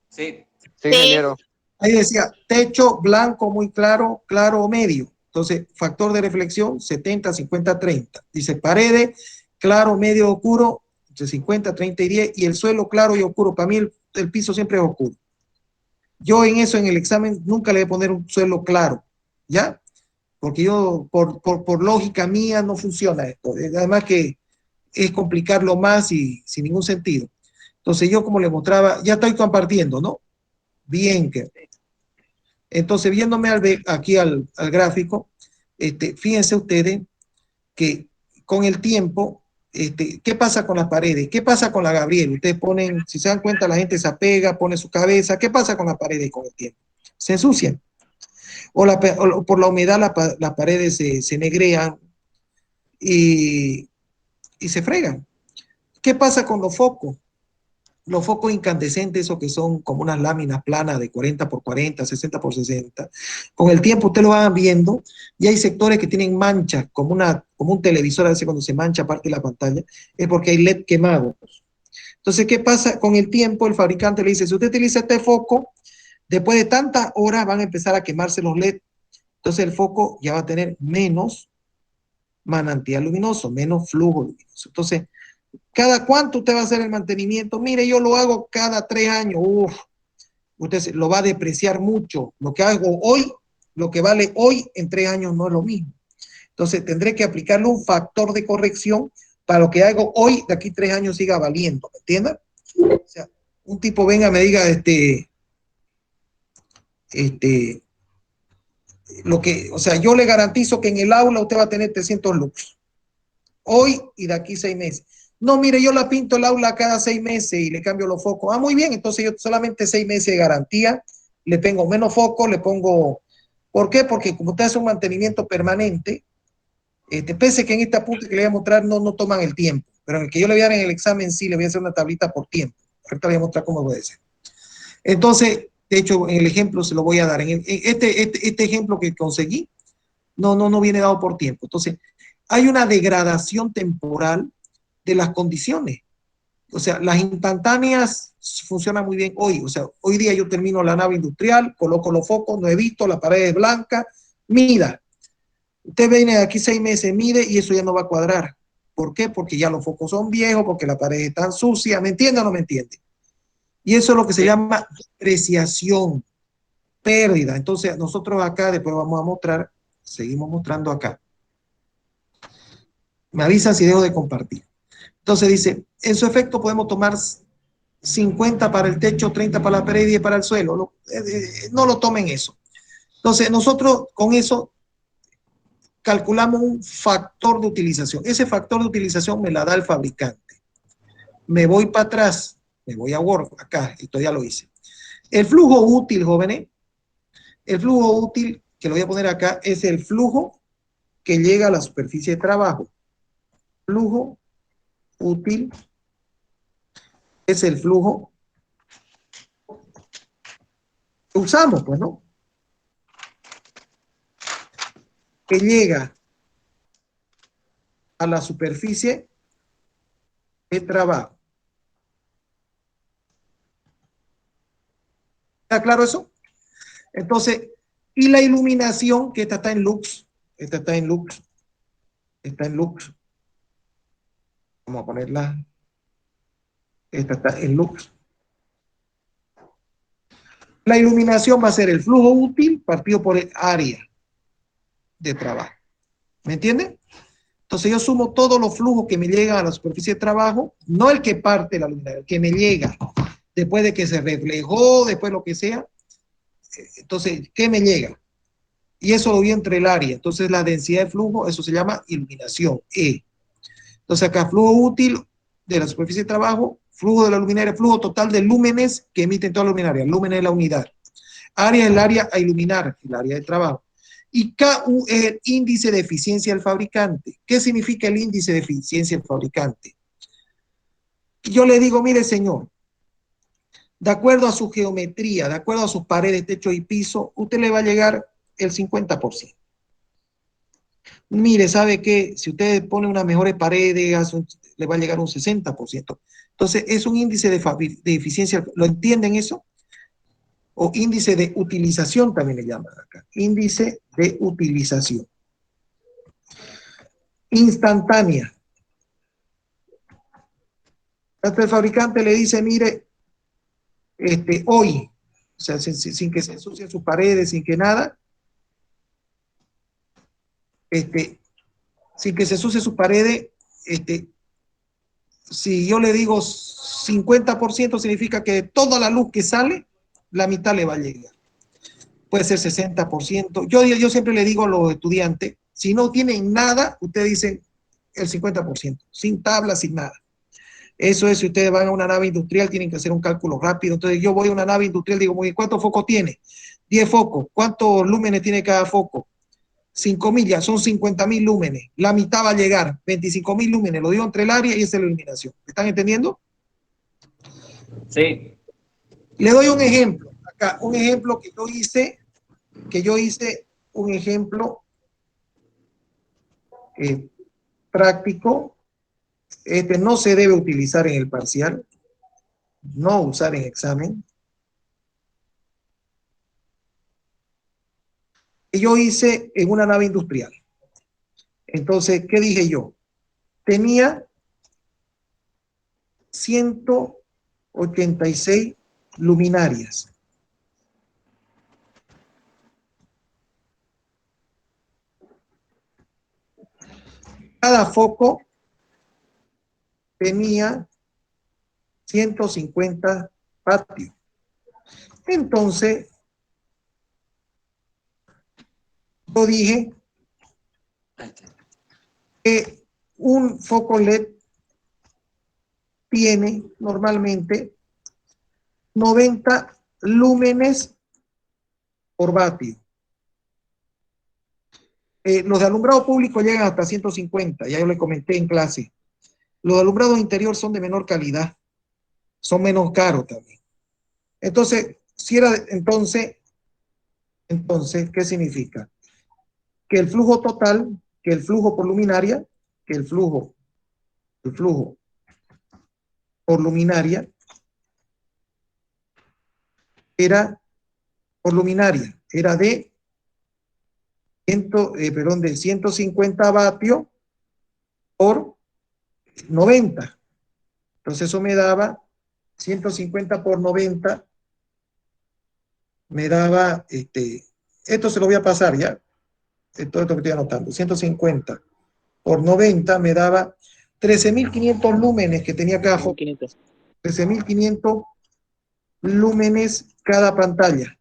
Sí. Sí, Sí. ingeniero. Ahí decía, techo blanco muy claro, claro o medio. Entonces, factor de reflexión, 70, 50, 30. Dice, paredes, claro, medio, oscuro, entre 50, 30 y 10. Y el suelo claro y oscuro. Para mí el piso siempre es oscuro. Yo en eso, en el examen, nunca le voy a poner un suelo claro, ¿ya? Porque yo, por lógica mía, no funciona esto. Además que es complicarlo más y sin ningún sentido. Entonces, yo como le mostraba, ya estoy compartiendo, ¿no? Bien, que entonces, viéndome aquí al gráfico, fíjense ustedes que con el tiempo ¿Qué pasa con las paredes? ¿Qué pasa con la Gabriel? Ustedes ponen, si se dan cuenta, la gente se apega, pone su cabeza. ¿Qué pasa con las paredes con el tiempo? Se ensucian. O por la humedad las paredes se negrean y se fregan. ¿Qué pasa con los focos? Los focos incandescentes, esos que son como unas láminas planas de 40 por 40, 60 por 60, con el tiempo ustedes lo van viendo y hay sectores que tienen manchas, como un televisor, a veces cuando se mancha parte de la pantalla, es porque hay LED quemados. Entonces, ¿qué pasa? Con el tiempo el fabricante le dice, si usted utiliza este foco, después de tantas horas van a empezar a quemarse los LED. Entonces el foco ya va a tener menos manantial luminoso, menos flujo luminoso. Entonces, ¿cada cuánto usted va a hacer el mantenimiento? Mire, yo lo hago cada 3 años. Uf, usted lo va a depreciar mucho. Lo que hago hoy, lo que vale hoy, en 3 años no es lo mismo. Entonces, tendré que aplicarle un factor de corrección para lo que hago hoy, de aquí 3 años siga valiendo. ¿Me entiendes? O sea, un tipo venga y me diga, o sea, yo le garantizo que en el aula usted va a tener 300 lux. Hoy y de aquí 6 meses. No, mire, yo la pinto el aula cada 6 meses y le cambio los focos. Ah, muy bien, entonces yo solamente 6 meses de garantía, le pongo menos focos, le pongo... ¿Por qué? Porque como usted hace un mantenimiento permanente, pese que en este apunte que le voy a mostrar no toman el tiempo, pero en el que yo le voy a dar en el examen sí le voy a hacer una tablita por tiempo. Ahorita le voy a mostrar cómo puede ser. Entonces, de hecho, en el ejemplo se lo voy a dar. En este ejemplo que conseguí, no viene dado por tiempo. Entonces, hay una degradación temporal de las condiciones. O sea, las instantáneas funcionan muy bien hoy. O sea, hoy día yo termino la nave industrial, coloco los focos, no he visto, la pared es blanca, mida. Usted viene de aquí 6 meses, mide y eso ya no va a cuadrar. ¿Por qué? Porque ya los focos son viejos, porque la pared está sucia. ¿Me entiende o no me entiende? Y eso es lo que se llama depreciación, pérdida. Entonces, nosotros acá, después vamos a mostrar, seguimos mostrando acá. Me avisan si dejo de compartir. Entonces dice, en su efecto podemos tomar 50 para el techo, 30 para la pared y 10 para el suelo. No lo tomen eso. Entonces, nosotros con eso calculamos un factor de utilización. Ese factor de utilización me la da el fabricante. Me voy para atrás, me voy a Word, acá, esto ya lo hice. El flujo útil, jóvenes, el flujo útil, que lo voy a poner acá, es el flujo que llega a la superficie de trabajo. Flujo útil es el flujo que usamos, pues, ¿no? Que llega a la superficie de trabajo. ¿Está claro eso? Entonces, y la iluminación, que esta está en lux, esta está en lux, está en lux. Vamos a ponerla. Esta está en lux. La iluminación va a ser el flujo útil partido por el área de trabajo. ¿Me entienden? Entonces yo sumo todos los flujos que me llegan a la superficie de trabajo, no el que parte la luminaria, el que me llega después de que se reflejó, después lo que sea. Entonces, ¿qué me llega? Y eso lo vi entre el área. Entonces la densidad de flujo, eso se llama iluminación, E. Entonces acá flujo útil de la superficie de trabajo, flujo de la luminaria, flujo total de lúmenes que emiten toda la luminaria. Lúmenes es la unidad. Área es el área a iluminar, el área de trabajo. Y KU es el índice de eficiencia del fabricante. ¿Qué significa el índice de eficiencia del fabricante? Yo le digo, mire señor, de acuerdo a su geometría, de acuerdo a sus paredes, techo y piso, usted le va a llegar el 50%. Mire, ¿sabe qué? Si usted pone unas mejores paredes, le va a llegar un 60%. Entonces, es un índice de eficiencia. ¿Lo entienden eso? O índice de utilización también le llaman acá. Índice de utilización. Instantánea. Hasta el fabricante le dice, mire, hoy, o sea, sin que se ensucien sus paredes, sin que nada, sin que se ensucie sus paredes, si yo le digo 50% significa que toda la luz que sale, la mitad le va a llegar. Puede ser 60%. Yo siempre le digo a los estudiantes, si no tienen nada, ustedes dicen, el 50%, sin tabla, sin nada. Eso es, si ustedes van a una nave industrial, tienen que hacer un cálculo rápido. Entonces yo voy a una nave industrial, digo, muy bien, ¿cuántos focos tiene? 10 focos. ¿Cuántos lúmenes tiene cada foco? 5.000, ya son 50.000 lúmenes. La mitad va a llegar, 25.000 lúmenes. Lo digo entre el área y esa es la iluminación. ¿Me están entendiendo? Sí. Le doy un ejemplo. Acá, un ejemplo que yo hice un ejemplo práctico. Este no se debe utilizar en el parcial, no usar en examen. Y yo hice en una nave industrial. Entonces, ¿qué dije yo? Tenía 186 luminarias. Cada foco tenía 150 vatios. Entonces, yo dije que un foco LED tiene normalmente 90 lúmenes por vatio. Los de alumbrado público llegan hasta 150, ya yo le comenté en clase. Los de alumbrado interior son de menor calidad, son menos caros también. Entonces, si era, entonces, ¿qué significa? Que el flujo total, que el flujo por luminaria, que el flujo por luminaria era por luminaria, era de 150 vatios por 90. Entonces eso me daba 150 por 90, me daba, esto se lo voy a pasar ya, todo esto que estoy anotando, 150 por 90 me daba 13.500 lúmenes que tenía cada foco. 13.500 lúmenes cada pantalla.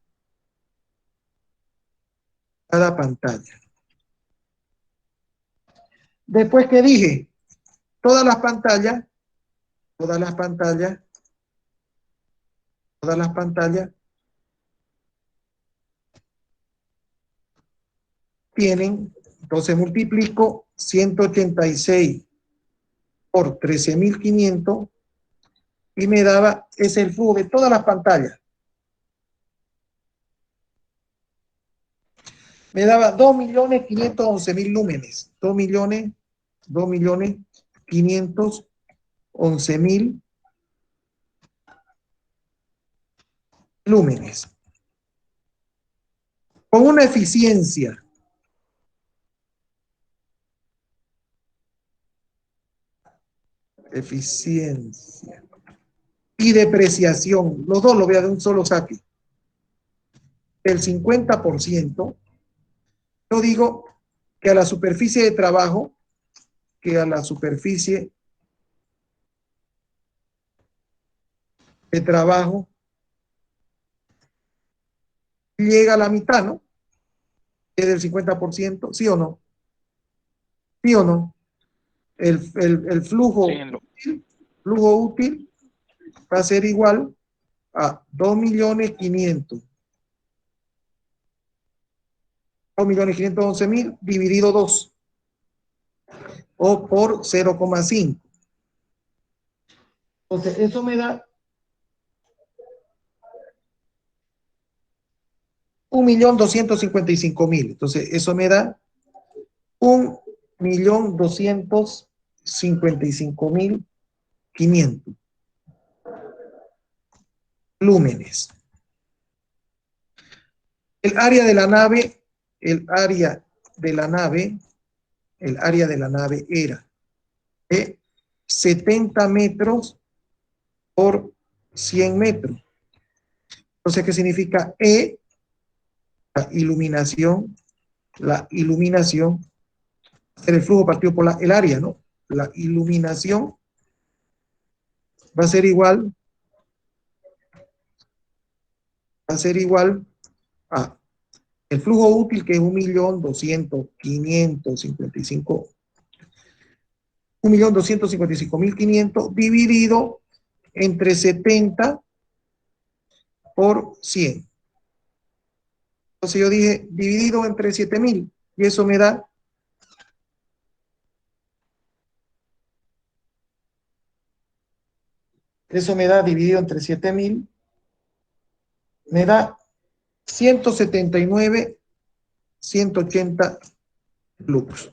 Cada pantalla. Después que dije, todas las pantallas tienen, entonces multiplico 186 por 13.500 y me daba, es el flujo de todas las pantallas. Me daba 2.511.000 lúmenes. 2.511.000 lúmenes. Con una eficiencia y depreciación, los dos lo voy a de un solo saque, el 50%, yo digo que a la superficie de trabajo, llega a la mitad, ¿no? Es del 50%, ¿sí o no? ¿Sí o no? El flujo, Sí, flujo útil va a ser igual a 2.500.000. 2.511.000 dividido 2 o por 0,5. Entonces, eso me da 1.255.000. Entonces, eso me da 1.255.500 lúmenes. El área de la nave era de 70 metros por 100 metros. Entonces, ¿qué significa E? La iluminación, el flujo partido por el área, ¿no? La iluminación va a ser igual a el flujo útil, que es 1.200.555 1.255.500 dividido entre 70 por 100. Entonces yo dije dividido entre 7.000 y eso me da dividido entre 7.000, me da 179.180 lux.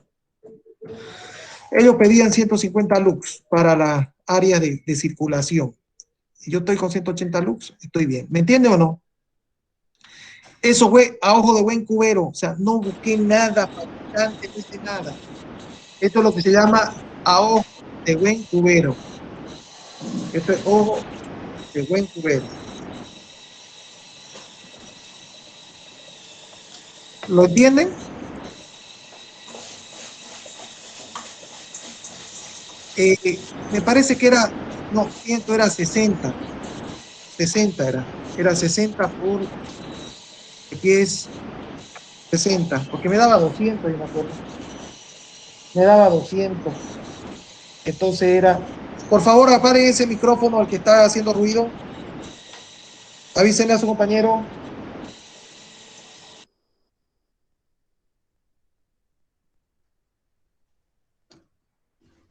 Ellos pedían 150 lux para las áreas de circulación. Si yo estoy con 180 lux, estoy bien. ¿Me entiende o no? Eso fue a ojo de buen cubero. O sea, no busqué nada, fabricante, no hice nada. Esto es lo que se llama a ojo de buen cubero. Esto es ojo de buen cubero. ¿Lo entienden? Me parece que era, no, 100 era 60. 60 era 60 por 10, 60, porque me daba 200, yo me acuerdo. Me daba 200. Entonces era, por favor, apaguen ese micrófono al que está haciendo ruido. Avísenle a su compañero.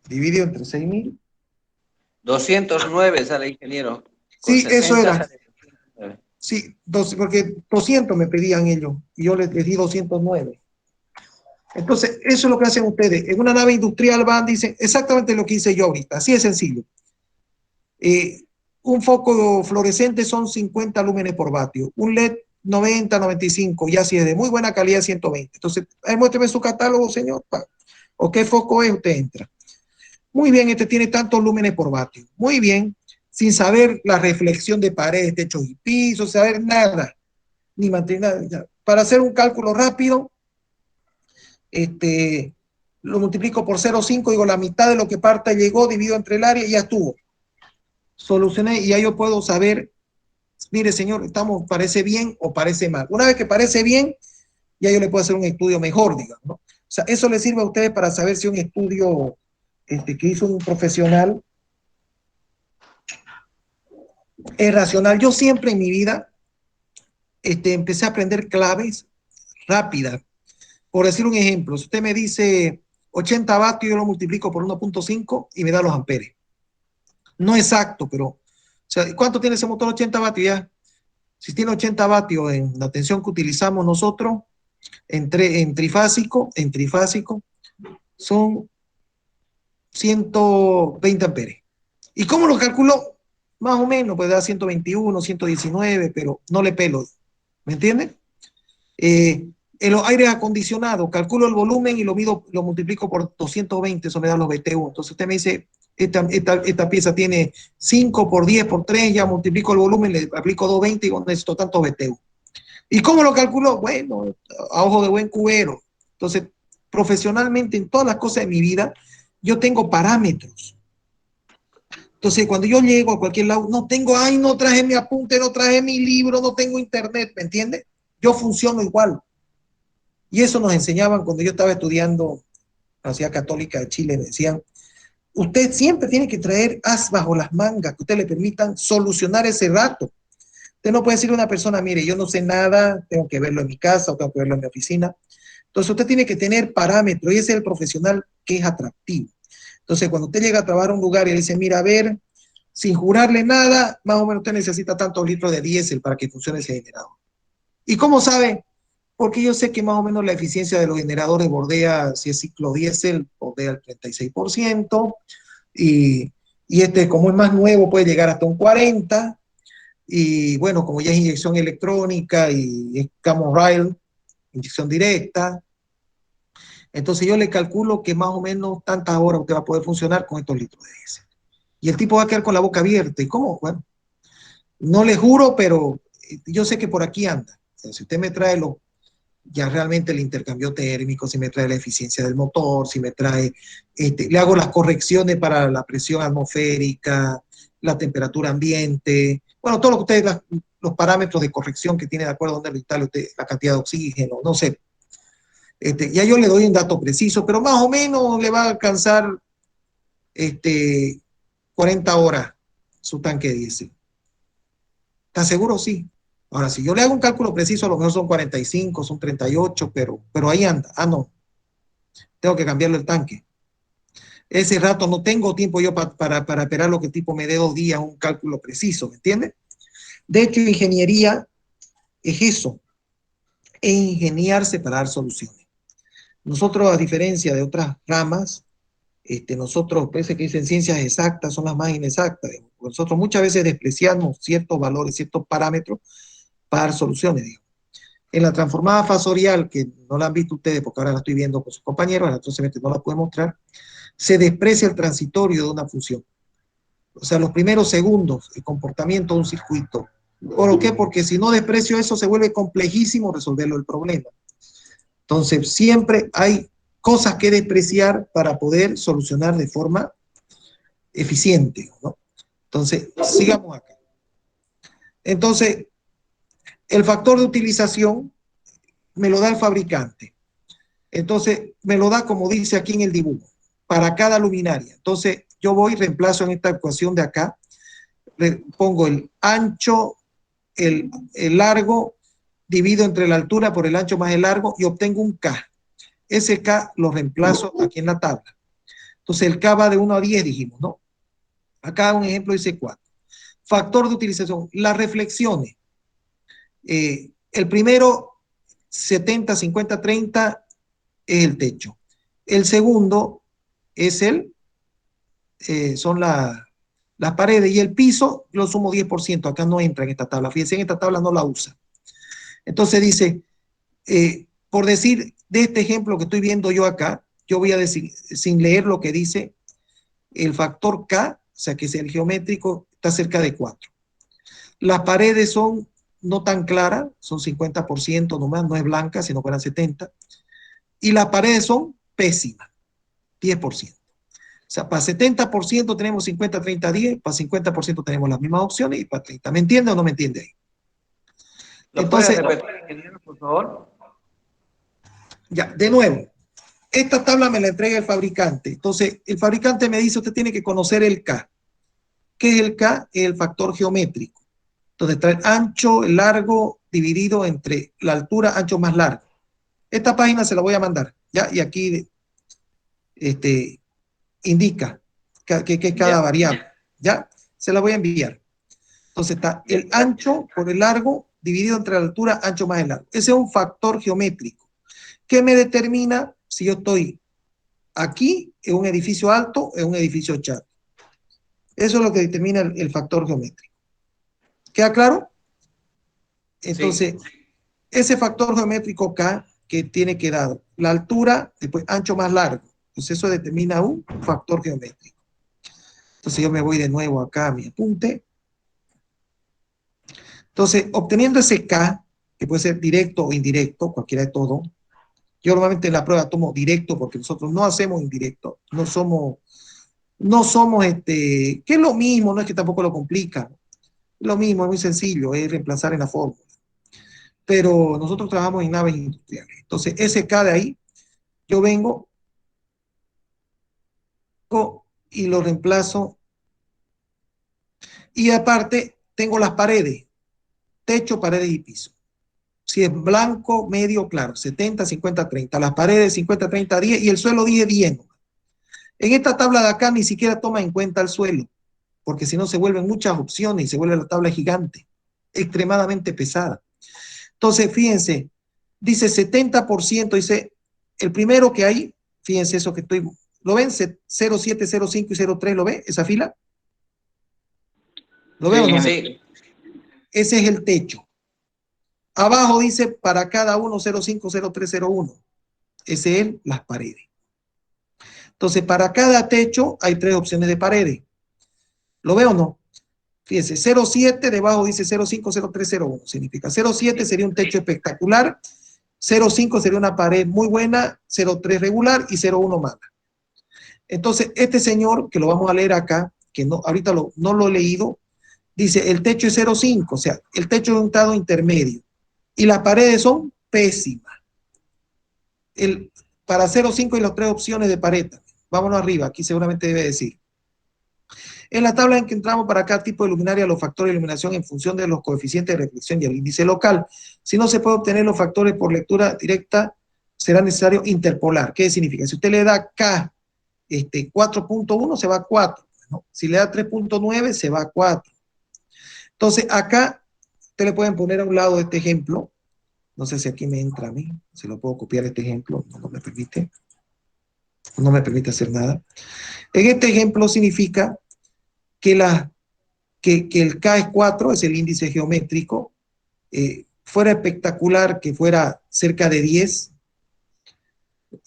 Dividido entre 6.000. 209 sale, ingeniero. Con Sí, eso 60 era. sale 209. Sí, porque 200 me pedían ellos y yo les di 209. Entonces, eso es lo que hacen ustedes. En una nave industrial van, dicen exactamente lo que hice yo ahorita. Así de sencillo. Un foco fluorescente son 50 lúmenes por vatio. Un LED 90, 95. Ya si es de muy buena calidad, 120. Entonces, muéstrame su catálogo, señor. ¿O qué foco es? Usted entra. Muy bien, este tiene tantos lúmenes por vatio. Muy bien. Sin saber la reflexión de paredes, techos y pisos, saber nada. Ni mantener nada. Para hacer un cálculo rápido, lo multiplico por 0,5, digo la mitad de lo que parta llegó, dividido entre el área y ya estuvo. Solucioné y ya yo puedo saber, mire señor, parece bien o parece mal. Una vez que parece bien, ya yo le puedo hacer un estudio mejor, digamos, ¿no? O sea, eso le sirve a ustedes para saber si un estudio que hizo un profesional es racional. Yo siempre en mi vida empecé a aprender claves rápidas. Por decir un ejemplo, si usted me dice 80 vatios, yo lo multiplico por 1.5 y me da los amperes. No exacto, pero, o sea, ¿cuánto tiene ese motor 80 vatios ya? Si tiene 80 vatios en la tensión que utilizamos nosotros, en trifásico, son 120 amperes. ¿Y cómo lo calculó? Más o menos, pues da 121, 119, pero no le pelo. ¿Me entienden? En los aires acondicionados, calculo el volumen y lo multiplico por 220, eso me da los BTU. Entonces usted me dice, esta pieza tiene 5 por 10 por 3, ya multiplico el volumen, le aplico 220 y necesito tantos BTU. ¿Y cómo lo calculo? Bueno, a ojo de buen cubero. Entonces, profesionalmente, en todas las cosas de mi vida, yo tengo parámetros. Entonces, cuando yo llego a cualquier lado, no traje mi apunte, no traje mi libro, no tengo internet, ¿me entiende? Yo funciono igual. Y eso nos enseñaban cuando yo estaba estudiando la Universidad Católica de Chile. Me decían, usted siempre tiene que traer as bajo las mangas que usted le permitan solucionar ese rato. Usted no puede decirle a una persona, mire, yo no sé nada, tengo que verlo en mi casa o tengo que verlo en mi oficina. Entonces usted tiene que tener parámetros y ese es el profesional que es atractivo. Entonces cuando usted llega a trabajar a un lugar y le dice, mira, a ver, sin jurarle nada, más o menos usted necesita tantos litros de diésel para que funcione ese generador. ¿Y cómo sabe? Porque yo sé que más o menos la eficiencia de los generadores bordea, si es ciclo diésel, bordea el 36%, y como es más nuevo, puede llegar hasta un 40%, y bueno, como ya es inyección electrónica y es Common Rail, inyección directa, entonces yo le calculo que más o menos tantas horas usted va a poder funcionar con estos litros de diésel. Y el tipo va a quedar con la boca abierta. ¿Y cómo? Bueno, no le juro, pero yo sé que por aquí anda. O sea, si usted me trae ya realmente el intercambio térmico, si me trae la eficiencia del motor, si me trae, le hago las correcciones para la presión atmosférica, la temperatura ambiente, bueno, todo lo que ustedes, los parámetros de corrección que tiene de acuerdo a donde lo instale usted, la cantidad de oxígeno, no sé. Ya yo le doy un dato preciso, pero más o menos le va a alcanzar 40 horas su tanque de diésel. ¿Estás seguro? Sí. Ahora, si yo le hago un cálculo preciso, a lo mejor son 45, son 38, pero ahí anda. Ah, no. Tengo que cambiarle el tanque. Ese rato no tengo tiempo yo para esperar lo que el tipo me dé 2 días, un cálculo preciso, ¿me entiendes? De hecho, ingeniería es eso, es ingeniarse para dar soluciones. Nosotros, a diferencia de otras ramas, nosotros, parece que dicen ciencias exactas, son las más inexactas. Nosotros muchas veces despreciamos ciertos valores, ciertos parámetros para dar soluciones, digamos. En la transformada fasorial, que no la han visto ustedes porque ahora la estoy viendo con sus compañeros, entonces no la puedo mostrar, se desprecia el transitorio de una función. O sea, los primeros segundos, el comportamiento de un circuito. ¿Por qué? Porque si no desprecio eso, se vuelve complejísimo resolverlo el problema. Entonces, siempre hay cosas que despreciar para poder solucionar de forma eficiente, ¿no? Entonces, sigamos acá. Entonces, el factor de utilización me lo da el fabricante. Entonces, me lo da como dice aquí en el dibujo, para cada luminaria. Entonces, yo voy, reemplazo en esta ecuación de acá, pongo el ancho, el largo, divido entre la altura por el ancho más el largo y obtengo un K. Ese K lo reemplazo aquí en la tabla. Entonces, el K va de 1 a 10, dijimos, ¿no? Acá un ejemplo dice 4. Factor de utilización, las reflexiones. El primero, 70, 50, 30, es el techo. El segundo es son las paredes, y el piso lo sumo 10%. Acá no entra en esta tabla. Fíjense, en esta tabla no la usa. Entonces dice, por decir de este ejemplo que estoy viendo yo acá, yo voy a decir, sin leer lo que dice, el factor K, o sea que es el geométrico, está cerca de 4. Las paredes son no tan claras, son 50% nomás, no es blanca, sino que eran 70%. Y las paredes son pésimas, 10%. O sea, para 70% tenemos 50, 30, 10, para 50% tenemos las mismas opciones y para 30. ¿Me entiende o no me entiende ahí? ¿Lo puedes repetir, ingeniero, por favor? Ya, de nuevo, esta tabla me la entrega el fabricante. Entonces, el fabricante me dice, usted tiene que conocer el K. ¿Qué es el K? Es el factor geométrico. Entonces, trae el ancho, el largo, dividido entre la altura, ancho más largo. Esta página se la voy a mandar, ¿ya? Y aquí indica que es cada variable, ¿ya? Se la voy a enviar. Entonces está el ancho por el largo dividido entre la altura, ancho más el largo. Ese es un factor geométrico que me determina si yo estoy aquí en un edificio alto o en un edificio chato. Eso es lo que determina el factor geométrico. ¿Queda claro? Entonces, sí. Ese factor geométrico K que tiene que dar la altura, después ancho más largo. Entonces eso determina un factor geométrico. Entonces yo me voy de nuevo acá a mi apunte. Entonces, obteniendo ese K, que puede ser directo o indirecto, cualquiera de todo, yo normalmente en la prueba tomo directo porque nosotros no hacemos indirecto, no somos, que es lo mismo, no es que tampoco lo complica, lo mismo, es muy sencillo, es reemplazar en la fórmula. Pero nosotros trabajamos en naves industriales. Entonces, ese K de ahí, yo vengo y lo reemplazo. Y aparte, tengo las paredes, techo, paredes y piso. Si es blanco, medio, claro, 70, 50, 30. Las paredes 50, 30, 10 y el suelo dije 10. En esta tabla de acá ni siquiera toma en cuenta el suelo, porque si no se vuelven muchas opciones y se vuelve la tabla gigante, extremadamente pesada. Entonces, fíjense, dice 70%, dice el primero que hay, fíjense eso que estoy, ¿lo ven? 0, 7, 0, 5 y 0, 3, ¿lo ven? Esa fila. ¿Lo veo o no? Sí. Ese es el techo. Abajo dice para cada uno 0,5, 0,3, 0,1. Ese es las paredes. Entonces, para cada techo hay 3 opciones de paredes. ¿Lo veo o no? Fíjense, 0,7 debajo dice 0,5, 0,3, 0,1. Significa 0,7 sería un techo espectacular, 0,5 sería una pared muy buena, 0,3 regular y 0,1 mala. Entonces, este señor, que lo vamos a leer acá, que no, ahorita no lo he leído, dice el techo es 0,5, o sea, el techo es un estado intermedio. Y las paredes son pésimas. Para 0,5 y las 3 opciones de pared. Vámonos arriba, aquí seguramente debe decir. En la tabla en que entramos para cada tipo de luminaria, los factores de iluminación en función de los coeficientes de reflexión y el índice local. Si no se puede obtener los factores por lectura directa, será necesario interpolar. ¿Qué significa? Si usted le da K 4.1, se va a 4. ¿No? Si le da 3.9, se va a 4. Entonces, acá, usted le pueden poner a un lado este ejemplo. No sé si aquí me entra a mí. Si lo puedo copiar este ejemplo. No me permite. No me permite hacer nada. En este ejemplo significa que el K es 4, es el índice geométrico, fuera espectacular que fuera cerca de 10,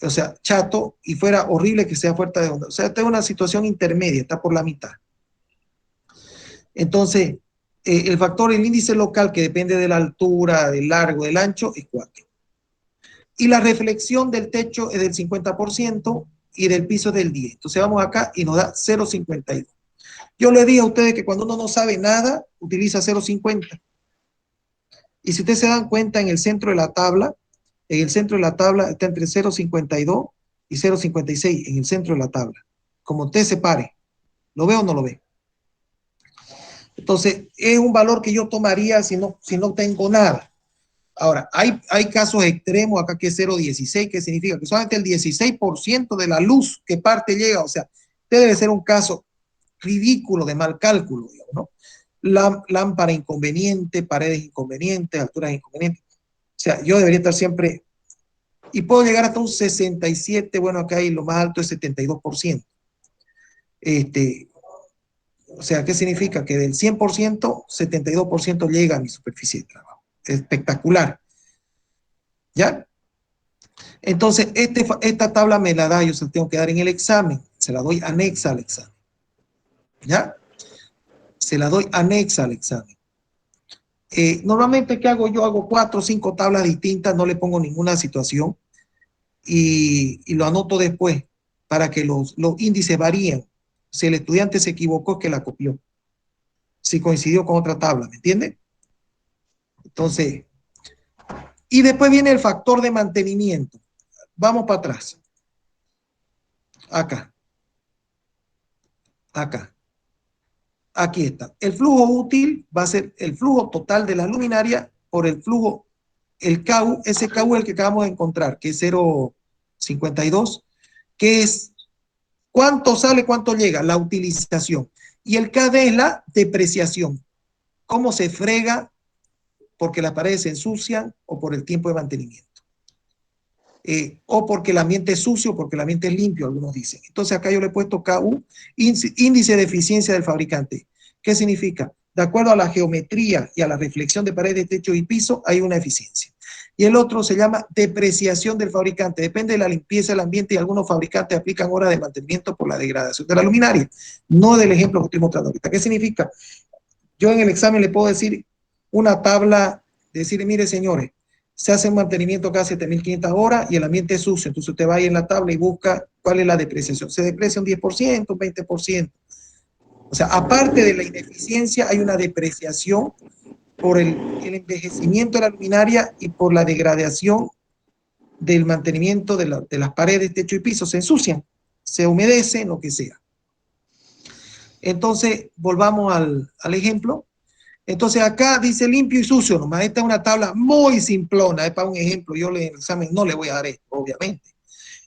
o sea, chato, y fuera horrible que sea fuerte de onda. O sea, está en una situación intermedia, está por la mitad. Entonces, el factor, el índice local, que depende de la altura, del largo, del ancho, es 4. Y la reflexión del techo es del 50% y del piso es del 10. Entonces vamos acá y nos da 0,52. Yo le dije a ustedes que cuando uno no sabe nada, utiliza 0,50. Y si ustedes se dan cuenta, en el centro de la tabla está entre 0,52 y 0,56, en el centro de la tabla. Como usted se pare, ¿lo ve o no lo ve? Entonces, es un valor que yo tomaría si no tengo nada. Ahora, hay casos extremos acá que es 0,16, que significa que solamente el 16% de la luz que parte llega. O sea, este debe ser un caso ridículo de mal cálculo, digamos, ¿no? Lámpara inconveniente, paredes inconvenientes, alturas inconvenientes. O sea, yo debería estar siempre, y puedo llegar hasta un 67, bueno, acá hay lo más alto es 72%. O sea, ¿qué significa? Que del 100%, 72% llega a mi superficie de trabajo. Espectacular. ¿Ya? Entonces, esta tabla me la da, yo se la tengo que dar en el examen, se la doy anexa al examen. ¿Ya? Se la doy anexa al examen. Normalmente, ¿qué hago yo? Hago 4 o 5 tablas distintas, no le pongo ninguna situación y lo anoto después para que los índices varíen. Si el estudiante se equivocó, es que la copió. Si coincidió con otra tabla, ¿me entiende? Entonces, y después viene el factor de mantenimiento. Vamos para atrás. Acá. Acá. Aquí está. El flujo útil va a ser el flujo total de la luminaria por el flujo, el KU, ese KU es el que acabamos de encontrar, que es 0,52, que es cuánto sale, cuánto llega, la utilización. Y el KD es la depreciación. Cómo se frega porque las paredes se ensucian o por el tiempo de mantenimiento. O porque el ambiente es sucio, porque el ambiente es limpio, algunos dicen. Entonces acá yo le he puesto KU, índice de eficiencia del fabricante. ¿Qué significa? De acuerdo a la geometría y a la reflexión de paredes, techo y piso, hay una eficiencia. Y el otro se llama depreciación del fabricante. Depende de la limpieza del ambiente y algunos fabricantes aplican horas de mantenimiento por la degradación de la luminaria. No del ejemplo que estoy mostrando ahorita. ¿Qué significa? Yo en el examen le puedo decir una tabla, decirle, mire señores, se hace un mantenimiento cada 7.500 horas y el ambiente es sucio. Entonces usted va ahí en la tabla y busca cuál es la depreciación. Se deprecia un 10%, un 20%. O sea, aparte de la ineficiencia, hay una depreciación por el envejecimiento de la luminaria y por la degradación del mantenimiento de las paredes, techo y piso. Se ensucian, se humedecen, lo que sea. Entonces, volvamos al ejemplo. Entonces acá dice limpio y sucio nomás. Esta es una tabla muy simplona, es para un ejemplo. Yo en el examen no le voy a dar esto, obviamente.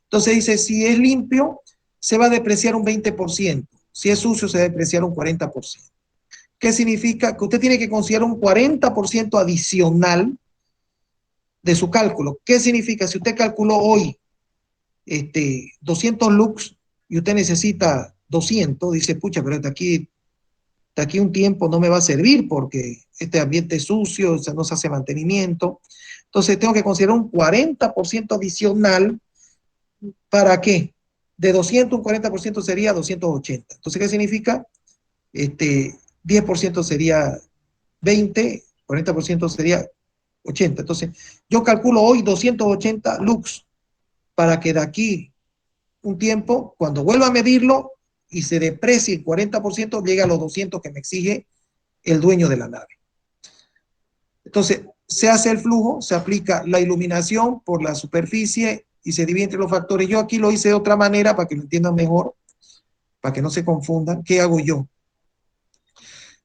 Entonces dice, si es limpio, se va a depreciar un 20%. Si es sucio, se va a depreciar un 40%. ¿Qué significa? Que usted tiene que considerar un 40% adicional de su cálculo. ¿Qué significa? Si usted calculó hoy 200 lux y usted necesita 200, dice, pucha, pero de aquí un tiempo no me va a servir porque este ambiente es sucio, o sea, no se hace mantenimiento. Entonces tengo que considerar un 40% adicional. ¿Para qué? De 200, un 40% sería 280. Entonces, ¿qué significa? 10% sería 20, 40% sería 80. Entonces, yo calculo hoy 280 lux para que de aquí un tiempo, cuando vuelva a medirlo y se deprecie el 40%, llegue a los 200 que me exige el dueño de la nave. Entonces, se hace el flujo, se aplica la iluminación por la superficie y se divide entre los factores. Yo aquí lo hice de otra manera para que lo entiendan mejor, para que no se confundan. ¿Qué hago yo?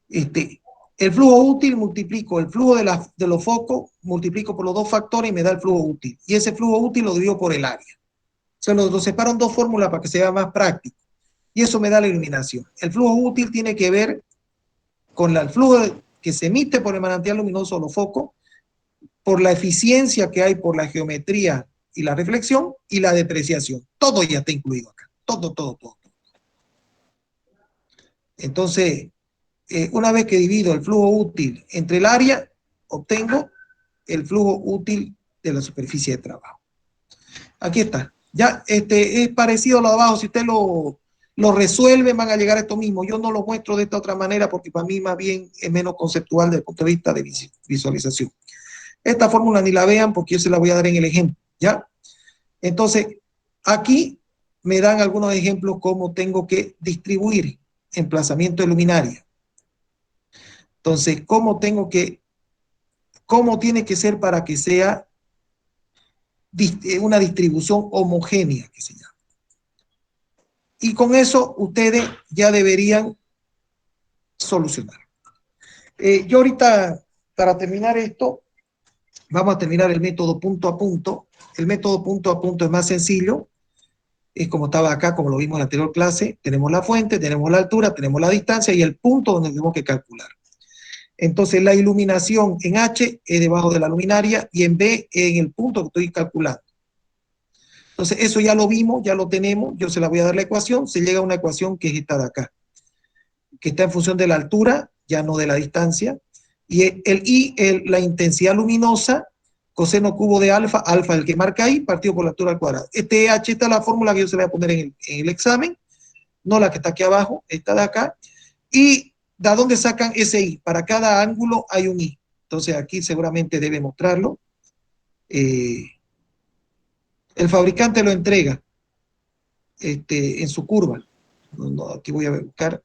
El flujo útil multiplico el flujo de los focos, multiplico por los dos factores y me da el flujo útil. Y ese flujo útil lo divido por el área. Se lo separo en dos fórmulas para que sea más práctico. Y eso me da la iluminación. El flujo útil tiene que ver con el flujo que se emite por el manantial luminoso o los focos, por la eficiencia que hay por la geometría y la reflexión y la depreciación. Todo ya está incluido acá. Todo. Entonces, una vez que divido el flujo útil entre el área, obtengo el flujo útil de la superficie de trabajo. Aquí está. Ya es parecido a lo de abajo. Si usted lo resuelve, van a llegar a esto mismo. Yo no lo muestro de esta otra manera porque para mí más bien es menos conceptual desde el punto de vista de visualización. Esta fórmula ni la vean porque yo se la voy a dar en el ejemplo, ¿ya? Entonces, aquí me dan algunos ejemplos cómo tengo que distribuir emplazamiento de luminaria. Entonces, cómo tiene que ser para que sea una distribución homogénea, que se llama. Y con eso ustedes ya deberían solucionar. Yo ahorita, para terminar esto, vamos a terminar el método punto a punto. El método punto a punto es más sencillo. Es como estaba acá, como lo vimos en la anterior clase. Tenemos la fuente, tenemos la altura, tenemos la distancia y el punto donde tenemos que calcular. Entonces, la iluminación en H es debajo de la luminaria y en B en el punto que estoy calculando. Entonces, eso ya lo vimos, ya lo tenemos. Yo se la voy a dar la ecuación. Se llega a una ecuación que es esta de acá, que está en función de la altura, ya no de la distancia. Y el I, la intensidad luminosa, coseno cubo de alfa, alfa el que marca ahí, partido por la altura al cuadrado. H, esta es la fórmula que yo se la voy a poner en el examen, no la que está aquí abajo, esta de acá. Y ¿de dónde sacan ese I? Para cada ángulo hay un I. Entonces aquí seguramente debe mostrarlo. El fabricante lo entrega en su curva. Aquí voy a buscar.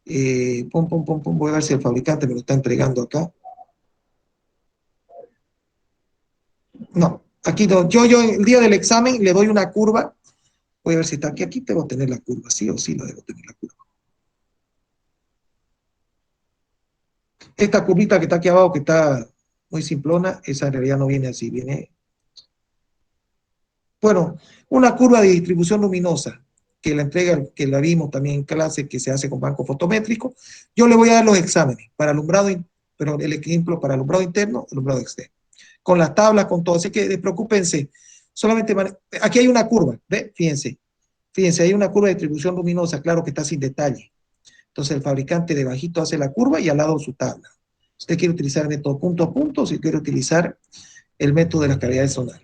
Voy a ver si el fabricante me lo está entregando acá. No, aquí no. Yo el día del examen le doy una curva. Voy a ver si está aquí. Aquí debo tener la curva. Sí o sí la debo tener la curva. Esta curvita que está aquí abajo, que está muy simplona, esa en realidad no viene así, viene... Bueno, una curva de distribución luminosa, que la entrega, que la vimos también en clase, que se hace con banco fotométrico. Yo le voy a dar los exámenes para alumbrado, pero el ejemplo para alumbrado interno, alumbrado externo. Con las tablas, con todo. Así que preocúpense. Solamente, aquí hay una curva, ¿ve? Fíjense, hay una curva de distribución luminosa, claro que está sin detalle. Entonces el fabricante debajito hace la curva y al lado su tabla. Usted quiere utilizar el método punto a punto, o si quiere utilizar el método de las cavidades zonales.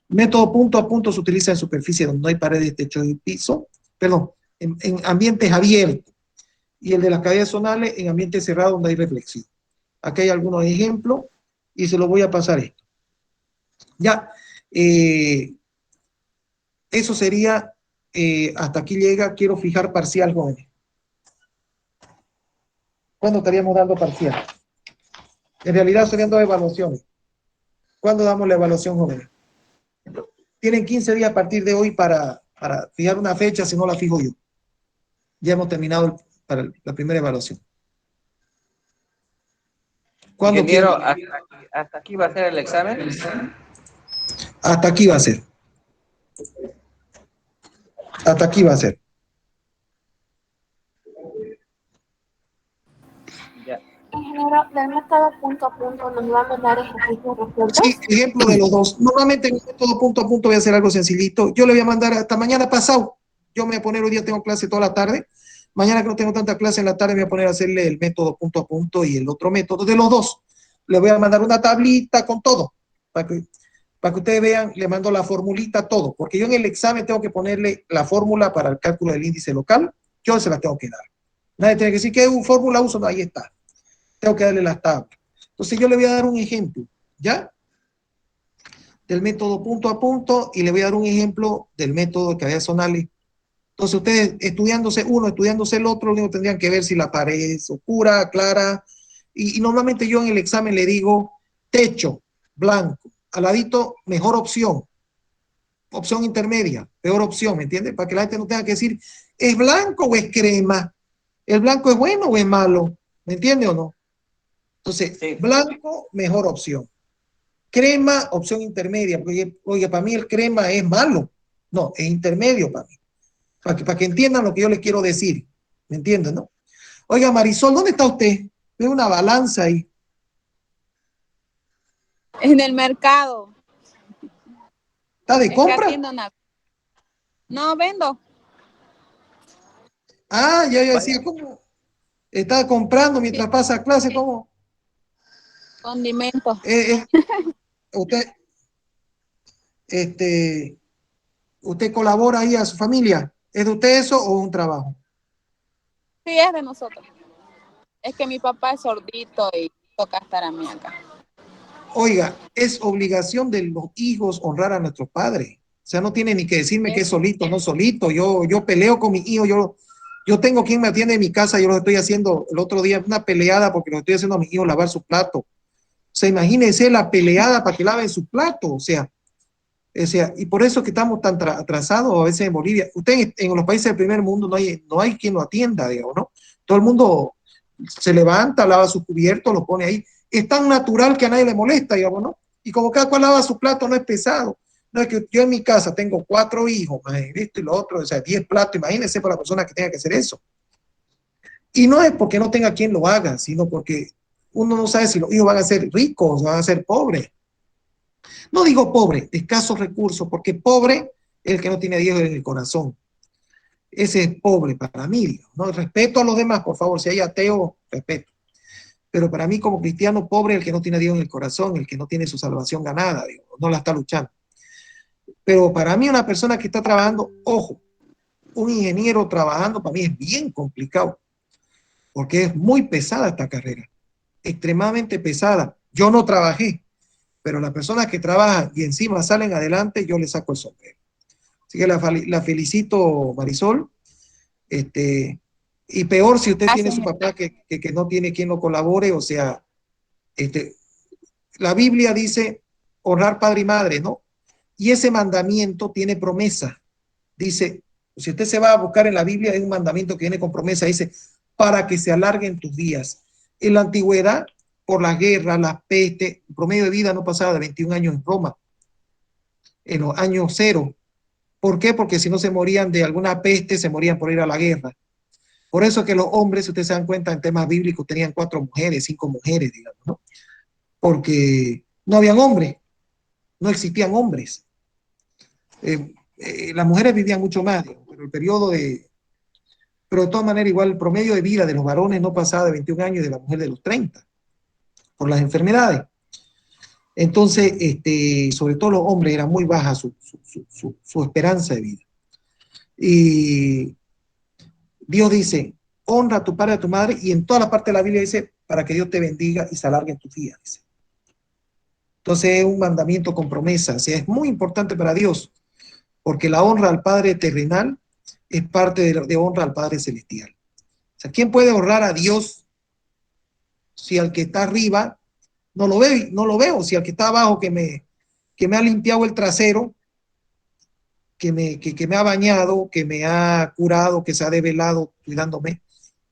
El método punto a punto se utiliza en superficie donde no hay paredes, techo y piso, perdón, en ambientes abiertos. Y el de las cavidades zonales en ambientes cerrados donde hay reflexión. Aquí hay algunos ejemplos y se los voy a pasar esto. Ya, eso sería, hasta aquí llega, quiero fijar parcial, jóvenes. ¿Cuándo estaríamos dando parcial? En realidad serían 2 evaluaciones. ¿Cuándo damos la evaluación, jóvenes? Tienen 15 días a partir de hoy para fijar una fecha, si no la fijo yo. Ya hemos terminado para la primera evaluación. Ingeniero, ¿hasta aquí va a ser el examen? Hasta aquí va a ser. Hasta aquí va a ser. Ingeniero, del método punto a punto nos va a mandar ejercicios resueltos. Sí, ejemplo de los dos. Normalmente en el método punto a punto voy a hacer algo sencillito. Yo le voy a mandar hasta mañana pasado. Yo me voy a poner, hoy día tengo clase toda la tarde. Mañana que no tengo tanta clase en la tarde me voy a poner a hacerle el método punto a punto y el otro método de los dos. Le voy a mandar una tablita con todo. Para que ustedes vean, le mando la formulita, todo. Porque yo en el examen tengo que ponerle la fórmula para el cálculo del índice local. Yo se la tengo que dar. Nadie tiene que decir qué fórmula uso. No, ahí está. Tengo que darle las tablas. Entonces yo le voy a dar un ejemplo, ¿ya? Del método punto a punto y le voy a dar un ejemplo del método de cavidades zonales. Entonces ustedes estudiándose uno, estudiándose el otro, luego tendrían que ver si la pared es oscura, clara. Y normalmente yo en el examen le digo techo, blanco, al ladito, mejor opción. Opción intermedia, peor opción, ¿me entiendes? Para que la gente no tenga que decir, ¿es blanco o es crema? ¿El blanco es bueno o es malo? ¿Me entiende o no? Entonces, Sí. blanco, mejor opción. Crema, opción intermedia, porque, oye, para mí el crema es malo. No, es intermedio para mí. Para que entiendan lo que yo les quiero decir. ¿Me entienden, no? Oiga, Marisol, ¿dónde está usted? Veo una balanza ahí. En el mercado. ¿Está de Es que compra? atiendo una. No, vendo Ah, ya Vaya. decía, ¿cómo? Está comprando mientras pasa clase, ¿cómo? condimentos. Usted, usted colabora ahí a su familia. ¿Es de usted eso o un trabajo? Sí, es de nosotros. Es que mi papá es sordito y toca estar a mí acá. Oiga, es obligación de los hijos honrar a nuestros padres. O sea, no tiene ni que decirme que es solito, no solito. Yo peleo con mis hijos, yo tengo quien me atiende en mi casa, yo lo estoy haciendo el otro día, una peleada porque lo estoy haciendo a mis hijos lavar su plato. O sea, imagínense la peleada para que laven su plato. O sea, y por eso que estamos tan atrasados a veces en Bolivia. Usted en los países del primer mundo no hay quien lo atienda, digamos, ¿no? Todo el mundo se levanta, lava su cubierto, lo pone ahí. Es tan natural que a nadie le molesta, digamos, ¿no? Y como cada cual lava su plato, no es pesado. No es que yo en mi casa tengo 4 hijos, más esto y lo otro, o sea, 10 platos, imagínense para la persona que tenga que hacer eso. Y no es porque no tenga quien lo haga, sino porque uno no sabe si los hijos van a ser ricos o van a ser pobres. No digo pobre, de escasos recursos, porque pobre es el que no tiene a Dios en el corazón. Ese es pobre para mí, Dios, ¿no? Respeto a los demás, por favor, si hay ateo, respeto. Pero para mí como cristiano, pobre es el que no tiene a Dios en el corazón, el que no tiene su salvación ganada, Dios, no la está luchando. Pero para mí una persona que está trabajando, ojo, un ingeniero trabajando para mí es bien complicado, porque es muy pesada esta carrera, extremadamente pesada. Yo no trabajé, pero las personas que trabajan y encima salen adelante, yo les saco el sombrero. Así que la felicito, Marisol. Y peor si usted tiene Gracias. su papá que no tiene quien lo colabore, o sea, la Biblia dice honrar padre y madre, ¿no? Y ese mandamiento tiene promesa. Dice, si usted se va a buscar en la Biblia, hay un mandamiento que viene con promesa, dice, para que se alarguen tus días. En la antigüedad, por las guerras, las pestes, el promedio de vida no pasaba de 21 años en Roma, en los años cero. ¿Por qué? Porque si no se morían de alguna peste, se morían por ir a la guerra. Por eso que los hombres, si ustedes se dan cuenta en temas bíblicos, tenían 4 mujeres, 5 mujeres, digamos, ¿no? Porque no habían hombres, no existían hombres. Las mujeres vivían mucho más, digamos, pero el periodo de... Pero de todas maneras, igual el promedio de vida de los varones no pasaba de 21 años y de la mujer de los 30, por las enfermedades. Entonces, sobre todo los hombres, era muy baja su esperanza de vida. Y Dios dice, honra a tu padre y a tu madre, y en toda la parte de la Biblia dice, para que Dios te bendiga y se alarguen tus días. Dice. Entonces es un mandamiento con promesa, o sea, es muy importante para Dios, porque la honra al Padre terrenal es parte de honra al Padre celestial. O sea, ¿quién puede honrar a Dios si al que está arriba no lo veo? No lo veo, si al que está abajo que me ha limpiado el trasero, que me ha bañado, que me ha curado, que se ha develado cuidándome,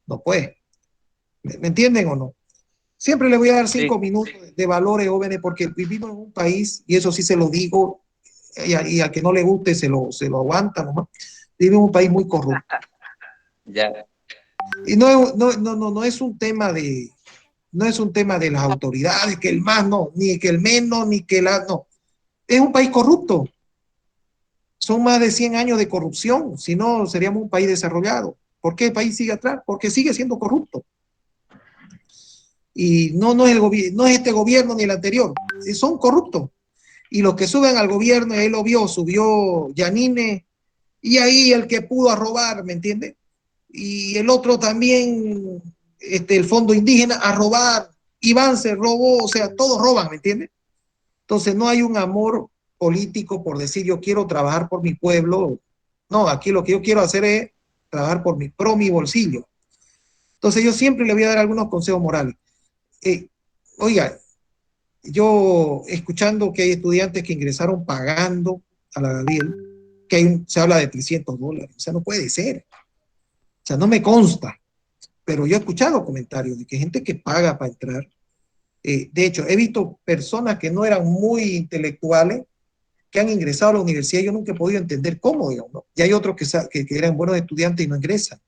no puede. ¿Me entienden o no? Siempre le voy a dar 5 minutos de valores, jóvenes, porque vivimos en un país, y eso sí se lo digo, y a que no le guste se lo aguanta, ¿no? Vivimos en un país muy corrupto. Ya. Y no es un tema de, no es un tema de las autoridades, que el más no, ni que el menos, ni que la, no. Es un país corrupto. Son más de 100 años de corrupción, si no seríamos un país desarrollado. ¿Por qué el país sigue atrás? Porque sigue siendo corrupto. Y no es este gobierno ni el anterior, son corruptos. Y los que suben al gobierno, él lo vio, subió Yanine, y ahí el que pudo a robar, ¿me entiende? Y el otro también, el fondo indígena, a robar, Iván se robó, o sea, todos roban, ¿me entiende? Entonces no hay un amor político por decir yo quiero trabajar por mi pueblo. No, aquí lo que yo quiero hacer es trabajar por mi bolsillo. Entonces yo siempre le voy a dar algunos consejos morales. Oiga, yo escuchando que hay estudiantes que ingresaron pagando a la Gabriel, se habla de $300, o sea, no puede ser, o sea, no me consta, pero yo he escuchado comentarios de que gente que paga para entrar. De hecho, he visto personas que no eran muy intelectuales que han ingresado a la universidad. Yo nunca he podido entender cómo, digamos, ¿no? Y hay otros que eran buenos estudiantes y no ingresan.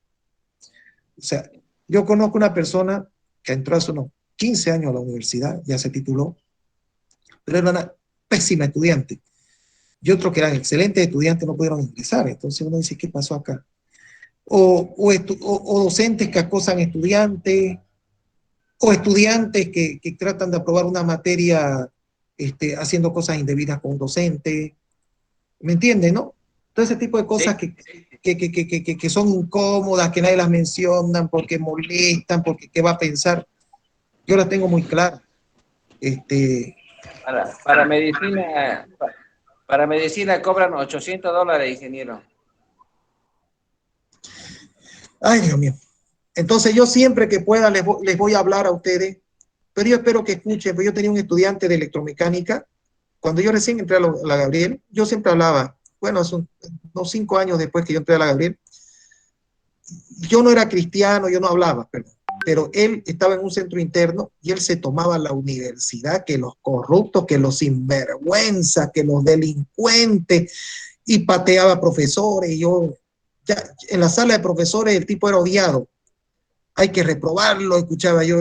O sea, yo conozco una persona que entró hace unos 15 años a la universidad, ya se tituló, pero era una pésima estudiante. Y otros que eran excelentes estudiantes no pudieron ingresar. Entonces uno dice, ¿qué pasó acá? O docentes que acosan estudiantes, o estudiantes que tratan de aprobar una materia haciendo cosas indebidas con un docente. ¿Me entiendes, no? Todo ese tipo de cosas Sí. que son incómodas, que nadie las mencionan, porque molestan, porque qué va a pensar. Yo las tengo muy claras. Para medicina, para medicina cobran $800, ingeniero. Ay, Dios mío. Entonces yo siempre que pueda les voy a hablar a ustedes, pero yo espero que escuchen, porque yo tenía un estudiante de electromecánica, cuando yo recién entré a la Gabriel, yo siempre hablaba, bueno, hace unos 5 años después que yo entré a la Gabriel, yo no era cristiano, yo no hablaba, pero él estaba en un centro interno y él se tomaba la universidad, que los corruptos, que los sinvergüenza, que los delincuentes, y pateaba profesores, y yo, ya, en la sala de profesores el tipo era odiado, hay que reprobarlo, escuchaba yo,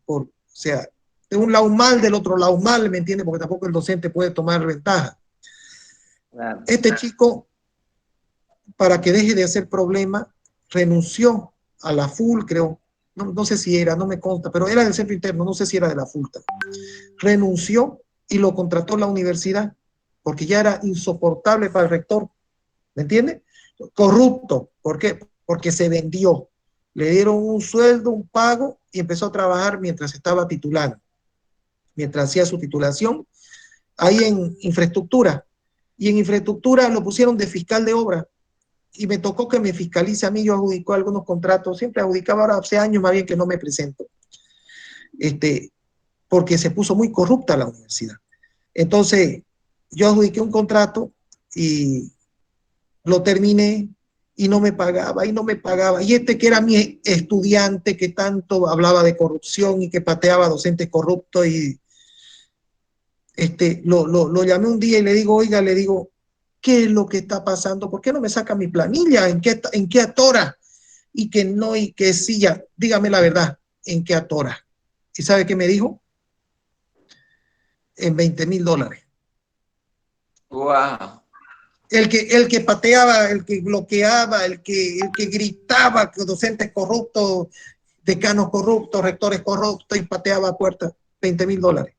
o sea, de un lado un mal, del otro lado un mal, ¿me entiendes? Porque tampoco el docente puede tomar ventaja. Claro. Este chico, para que deje de hacer problema, renunció a la full, creo, no sé si era, no me consta, pero era del centro interno, no sé si era de la full. Renunció y lo contrató la universidad, porque ya era insoportable para el rector, ¿me entiendes? Corrupto, ¿por qué? Porque se vendió. Le dieron un sueldo, un pago, y empezó a trabajar mientras estaba titulando, mientras hacía su titulación, ahí en infraestructura. Y en infraestructura lo pusieron de fiscal de obra. Y me tocó que me fiscalice a mí, yo adjudicó algunos contratos, siempre adjudicaba, ahora hace años más bien que no me presento, porque se puso muy corrupta la universidad. Entonces, yo adjudiqué un contrato y lo terminé y no me pagaba, y no me pagaba. Y este que era mi estudiante, que tanto hablaba de corrupción y que pateaba a docentes corruptos, y lo llamé un día y le digo, oiga, le digo, ¿qué es lo que está pasando? ¿Por qué no me saca mi planilla? ¿En qué atora? Y que no, y que sí, ya, dígame la verdad, ¿en qué atora? ¿Y sabe qué me dijo? En $20,000. Wow. El que pateaba, el que bloqueaba, el que gritaba que docentes corruptos, decanos corruptos, rectores corruptos, y pateaba puertas, $20,000.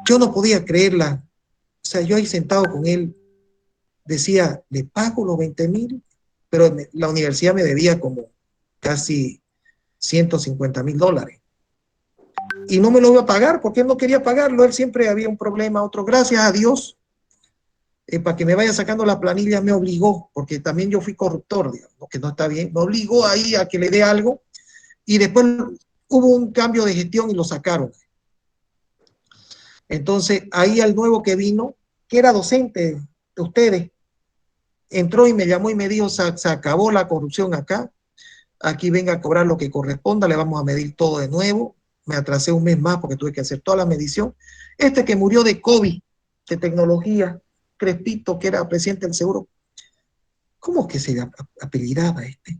Yo no podía creerla. O sea, yo ahí sentado con él, decía, le pago los 20,000, pero la universidad me debía como casi $150,000. Y no me lo iba a pagar porque él no quería pagarlo. Él siempre había un problema, otro. Gracias a Dios, para que me vaya sacando la planilla, me obligó, porque también yo fui corruptor, digamos, que no está bien. Me obligó ahí a que le dé algo, y después hubo un cambio de gestión y lo sacaron. Entonces, ahí al nuevo que vino, que era docente de ustedes, entró y me llamó y me dijo, se acabó la corrupción acá, aquí venga a cobrar lo que corresponda, le vamos a medir todo de nuevo. Me atrasé un mes más porque tuve que hacer toda la medición. Este que murió de COVID, de tecnología, Crespito, que era presidente del seguro, ¿cómo que se apellidaba este?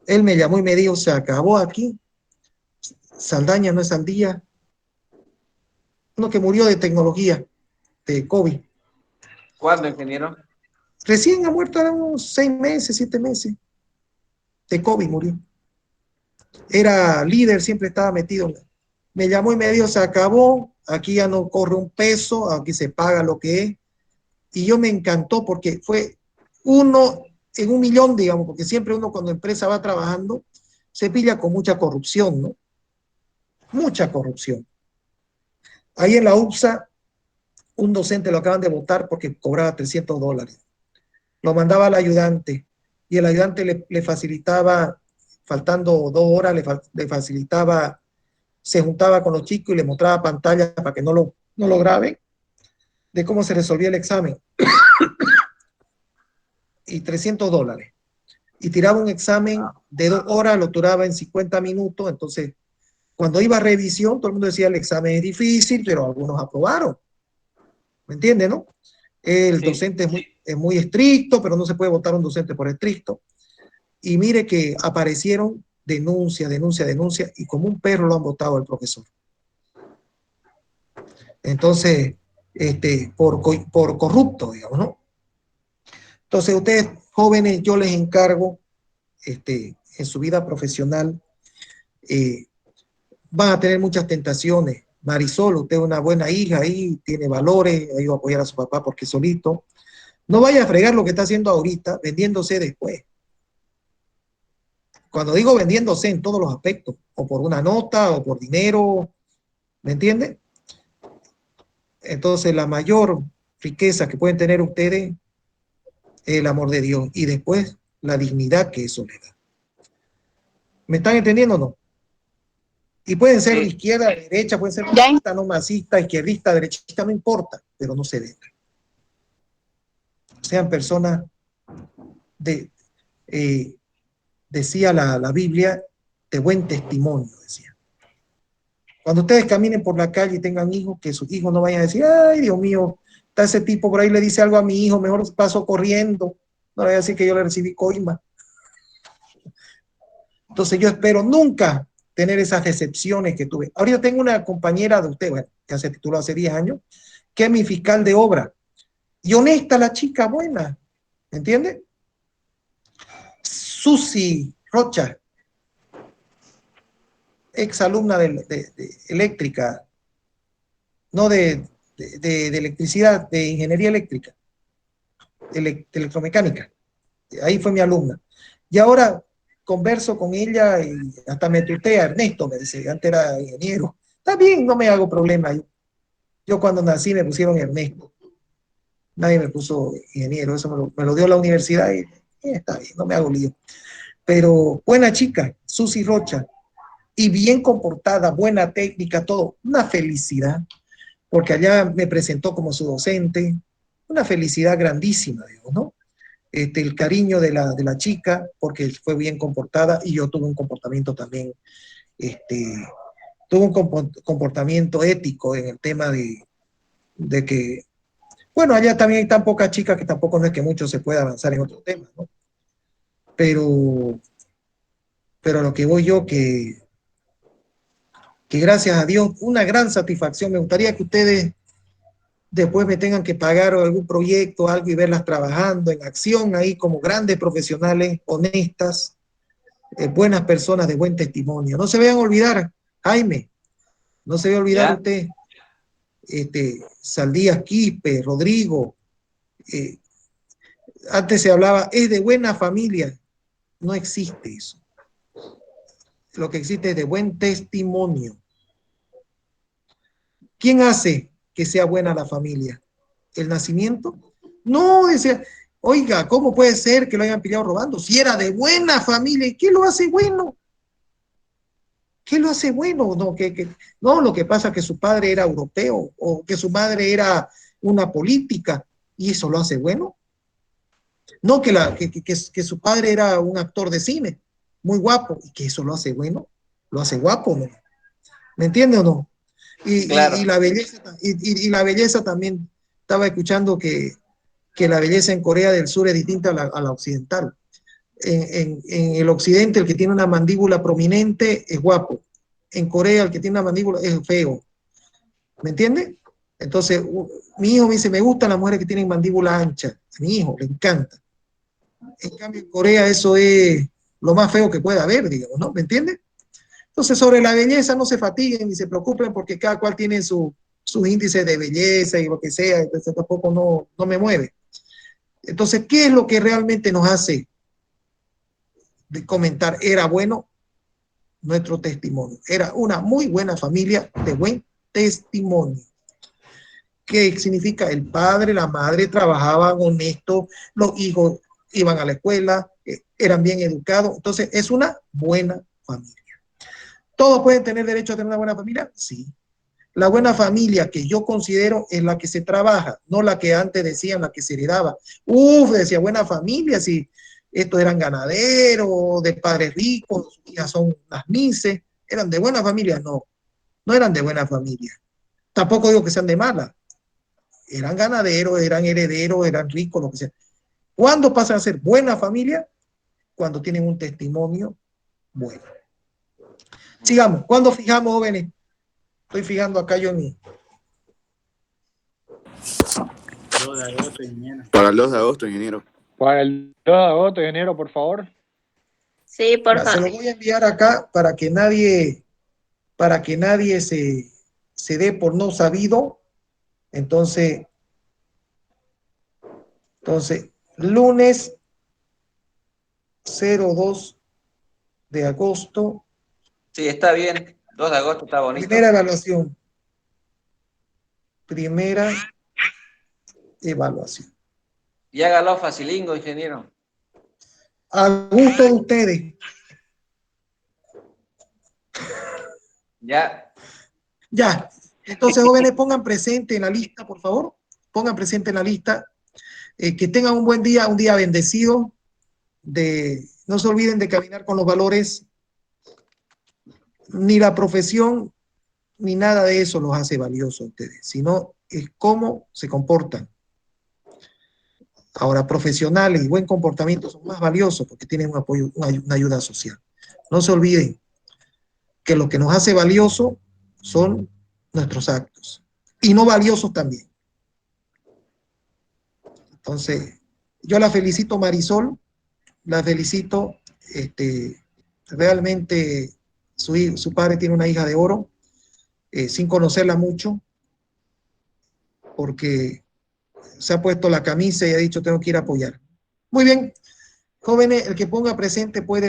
Él me llamó y me dijo, se acabó aquí, Saldaña no es Saldía, uno que murió de tecnología, de COVID. ¿Cuándo, ingeniero? Recién ha muerto, hace unos 6 meses, 7 meses, de COVID murió. Era líder, siempre estaba metido. Me llamó y me dijo, se acabó, aquí ya no corre un peso, aquí se paga lo que es. Y yo me encantó porque fue uno en 1,000,000, digamos, porque siempre uno cuando empresa va trabajando se pilla con mucha corrupción, ¿no? Mucha corrupción. Ahí en la UPSA, un docente lo acaban de votar porque cobraba $300. Lo mandaba al ayudante, y el ayudante le facilitaba, faltando 2 horas, le facilitaba, se juntaba con los chicos y le mostraba pantalla para que no lo graben, de cómo se resolvía el examen. Y $300. y tiraba un examen de 2 horas, lo tiraba en 50 minutos. Entonces, cuando iba a revisión, todo el mundo decía el examen es difícil, pero algunos aprobaron. ¿Me entiende, no? El docente es muy estricto, pero no se puede votar a un docente por estricto. Y mire que aparecieron denuncia, y como un perro lo han votado el profesor. Entonces, por corrupto, digamos, ¿no? Entonces, ustedes jóvenes, yo les encargo, en su vida profesional, van a tener muchas tentaciones. Marisol, usted es una buena hija ahí, tiene valores, ha ido a apoyar a su papá porque es solito. No vaya a fregar lo que está haciendo ahorita, vendiéndose después. Cuando digo vendiéndose en todos los aspectos, o por una nota, o por dinero, ¿me entiende? Entonces, la mayor riqueza que pueden tener ustedes es el amor de Dios, y después la dignidad que eso le da. ¿Me están entendiendo o no? Y pueden ser de izquierda, de derecha, pueden ser masista, no masista, izquierdista, derechista, no importa, pero no se vengan. Sean personas decía la Biblia, de buen testimonio, decía. Cuando ustedes caminen por la calle y tengan hijos, que sus hijos no vayan a decir, ay, Dios mío, está ese tipo por ahí, le dice algo a mi hijo, mejor paso corriendo. No le voy a decir que yo le recibí coima. Entonces yo espero nunca tener esas decepciones que tuve. Ahorita tengo una compañera de usted, bueno, que se tituló hace 10 años, que es mi fiscal de obra. Y honesta la chica, buena. ¿Me entiende? Susi Rocha, ex alumna de eléctrica, no de electricidad, de ingeniería eléctrica, de electromecánica. Ahí fue mi alumna. Y ahora converso con ella y hasta me tutea. Ernesto, me dice, antes era ingeniero. Está bien, no me hago problema. Yo cuando nací me pusieron Ernesto. Nadie me puso ingeniero, eso me lo dio la universidad y está bien, no me hago lío. Pero buena chica, Susi Rocha, y bien comportada, buena técnica, todo. Una felicidad, porque allá me presentó como su docente. Una felicidad grandísima, digo, ¿no? El cariño de la chica, porque fue bien comportada, y yo tuve un comportamiento también, tuve un comportamiento ético en el tema de que, bueno, allá también hay tan pocas chicas que tampoco no es que mucho se pueda avanzar en otros temas, ¿no? Pero a lo que voy yo, que gracias a Dios, una gran satisfacción. Me gustaría que ustedes después me tengan que pagar algún proyecto, algo, y verlas trabajando en acción ahí como grandes profesionales, honestas, buenas personas de buen testimonio. No se vayan a olvidar, Jaime, no se vaya a olvidar usted, Saldías Quispe, Rodrigo, antes se hablaba, es de buena familia. No existe eso. Lo que existe es de buen testimonio. ¿Quién hace que sea buena la familia? ¿El nacimiento? No, decía, oiga, ¿cómo puede ser que lo hayan pillado robando? Si era de buena familia, ¿qué lo hace bueno? ¿Qué lo hace bueno? No, no, lo que pasa es que su padre era europeo, o que su madre era una política, y eso lo hace bueno. No, que su padre era un actor de cine, muy guapo, y que eso lo hace bueno, lo hace guapo, ¿no? ¿Me entiende o no? Claro. Y la belleza, y la belleza también, estaba escuchando que la belleza en Corea del Sur es distinta a la occidental. En el occidente, el que tiene una mandíbula prominente es guapo. En Corea, el que tiene una mandíbula es feo. ¿Me entiende? Entonces, mi hijo me dice, me gustan las mujeres que tienen mandíbula ancha. A mi hijo le encanta. En cambio, en Corea eso es lo más feo que pueda haber, digamos, ¿no? ¿Me entiende? Entonces, sobre la belleza no se fatiguen ni se preocupen, porque cada cual tiene sus índices de belleza y lo que sea, entonces tampoco no me mueve. Entonces, ¿qué es lo que realmente nos hace de comentar? Era bueno nuestro testimonio. Era una muy buena familia de buen testimonio. ¿Qué significa? El padre, la madre trabajaban honestos, los hijos iban a la escuela, eran bien educados. Entonces, es una buena familia. ¿Todos pueden tener derecho a tener una buena familia? Sí. La buena familia que yo considero es la que se trabaja, no la que antes decían, la que se heredaba. Decía buena familia, si estos eran ganaderos, de padres ricos, sus hijas son las mises, eran de buena familia, no, no eran de buena familia. Tampoco digo que sean de mala, eran ganaderos, eran herederos, eran ricos, lo que sea. ¿Cuándo pasan a ser buena familia? Cuando tienen un testimonio bueno. Sigamos, ¿cuándo fijamos, jóvenes? Estoy fijando acá yo en mí. Para el 2 de agosto, ingeniero. Para el 2 de agosto, ingeniero, por favor. Sí, por Ya, se favor. lo voy a enviar acá para que nadie se dé por no sabido. Entonces, lunes 02 de agosto, Sí, está bien. 2 de agosto está bonito. primera evaluación. Primera evaluación. Y hágalo facilingo, ingeniero. A gusto de ustedes. Ya. Ya. Entonces, jóvenes, pongan presente en la lista, por favor. Pongan presente en la lista. Que tengan un buen día, un día bendecido. No se olviden de caminar con los valores. Ni la profesión, ni nada de eso los hace valiosos a ustedes, sino es cómo se comportan. Ahora, profesionales y buen comportamiento son más valiosos porque tienen un apoyo, una ayuda social. No se olviden que lo que nos hace valioso son nuestros actos y no valiosos también. Entonces, yo la felicito, Marisol, la felicito, realmente su padre tiene una hija de oro, sin conocerla mucho, porque se ha puesto la camisa y ha dicho tengo que ir a apoyar. Muy bien, jóvenes, el que ponga presente puede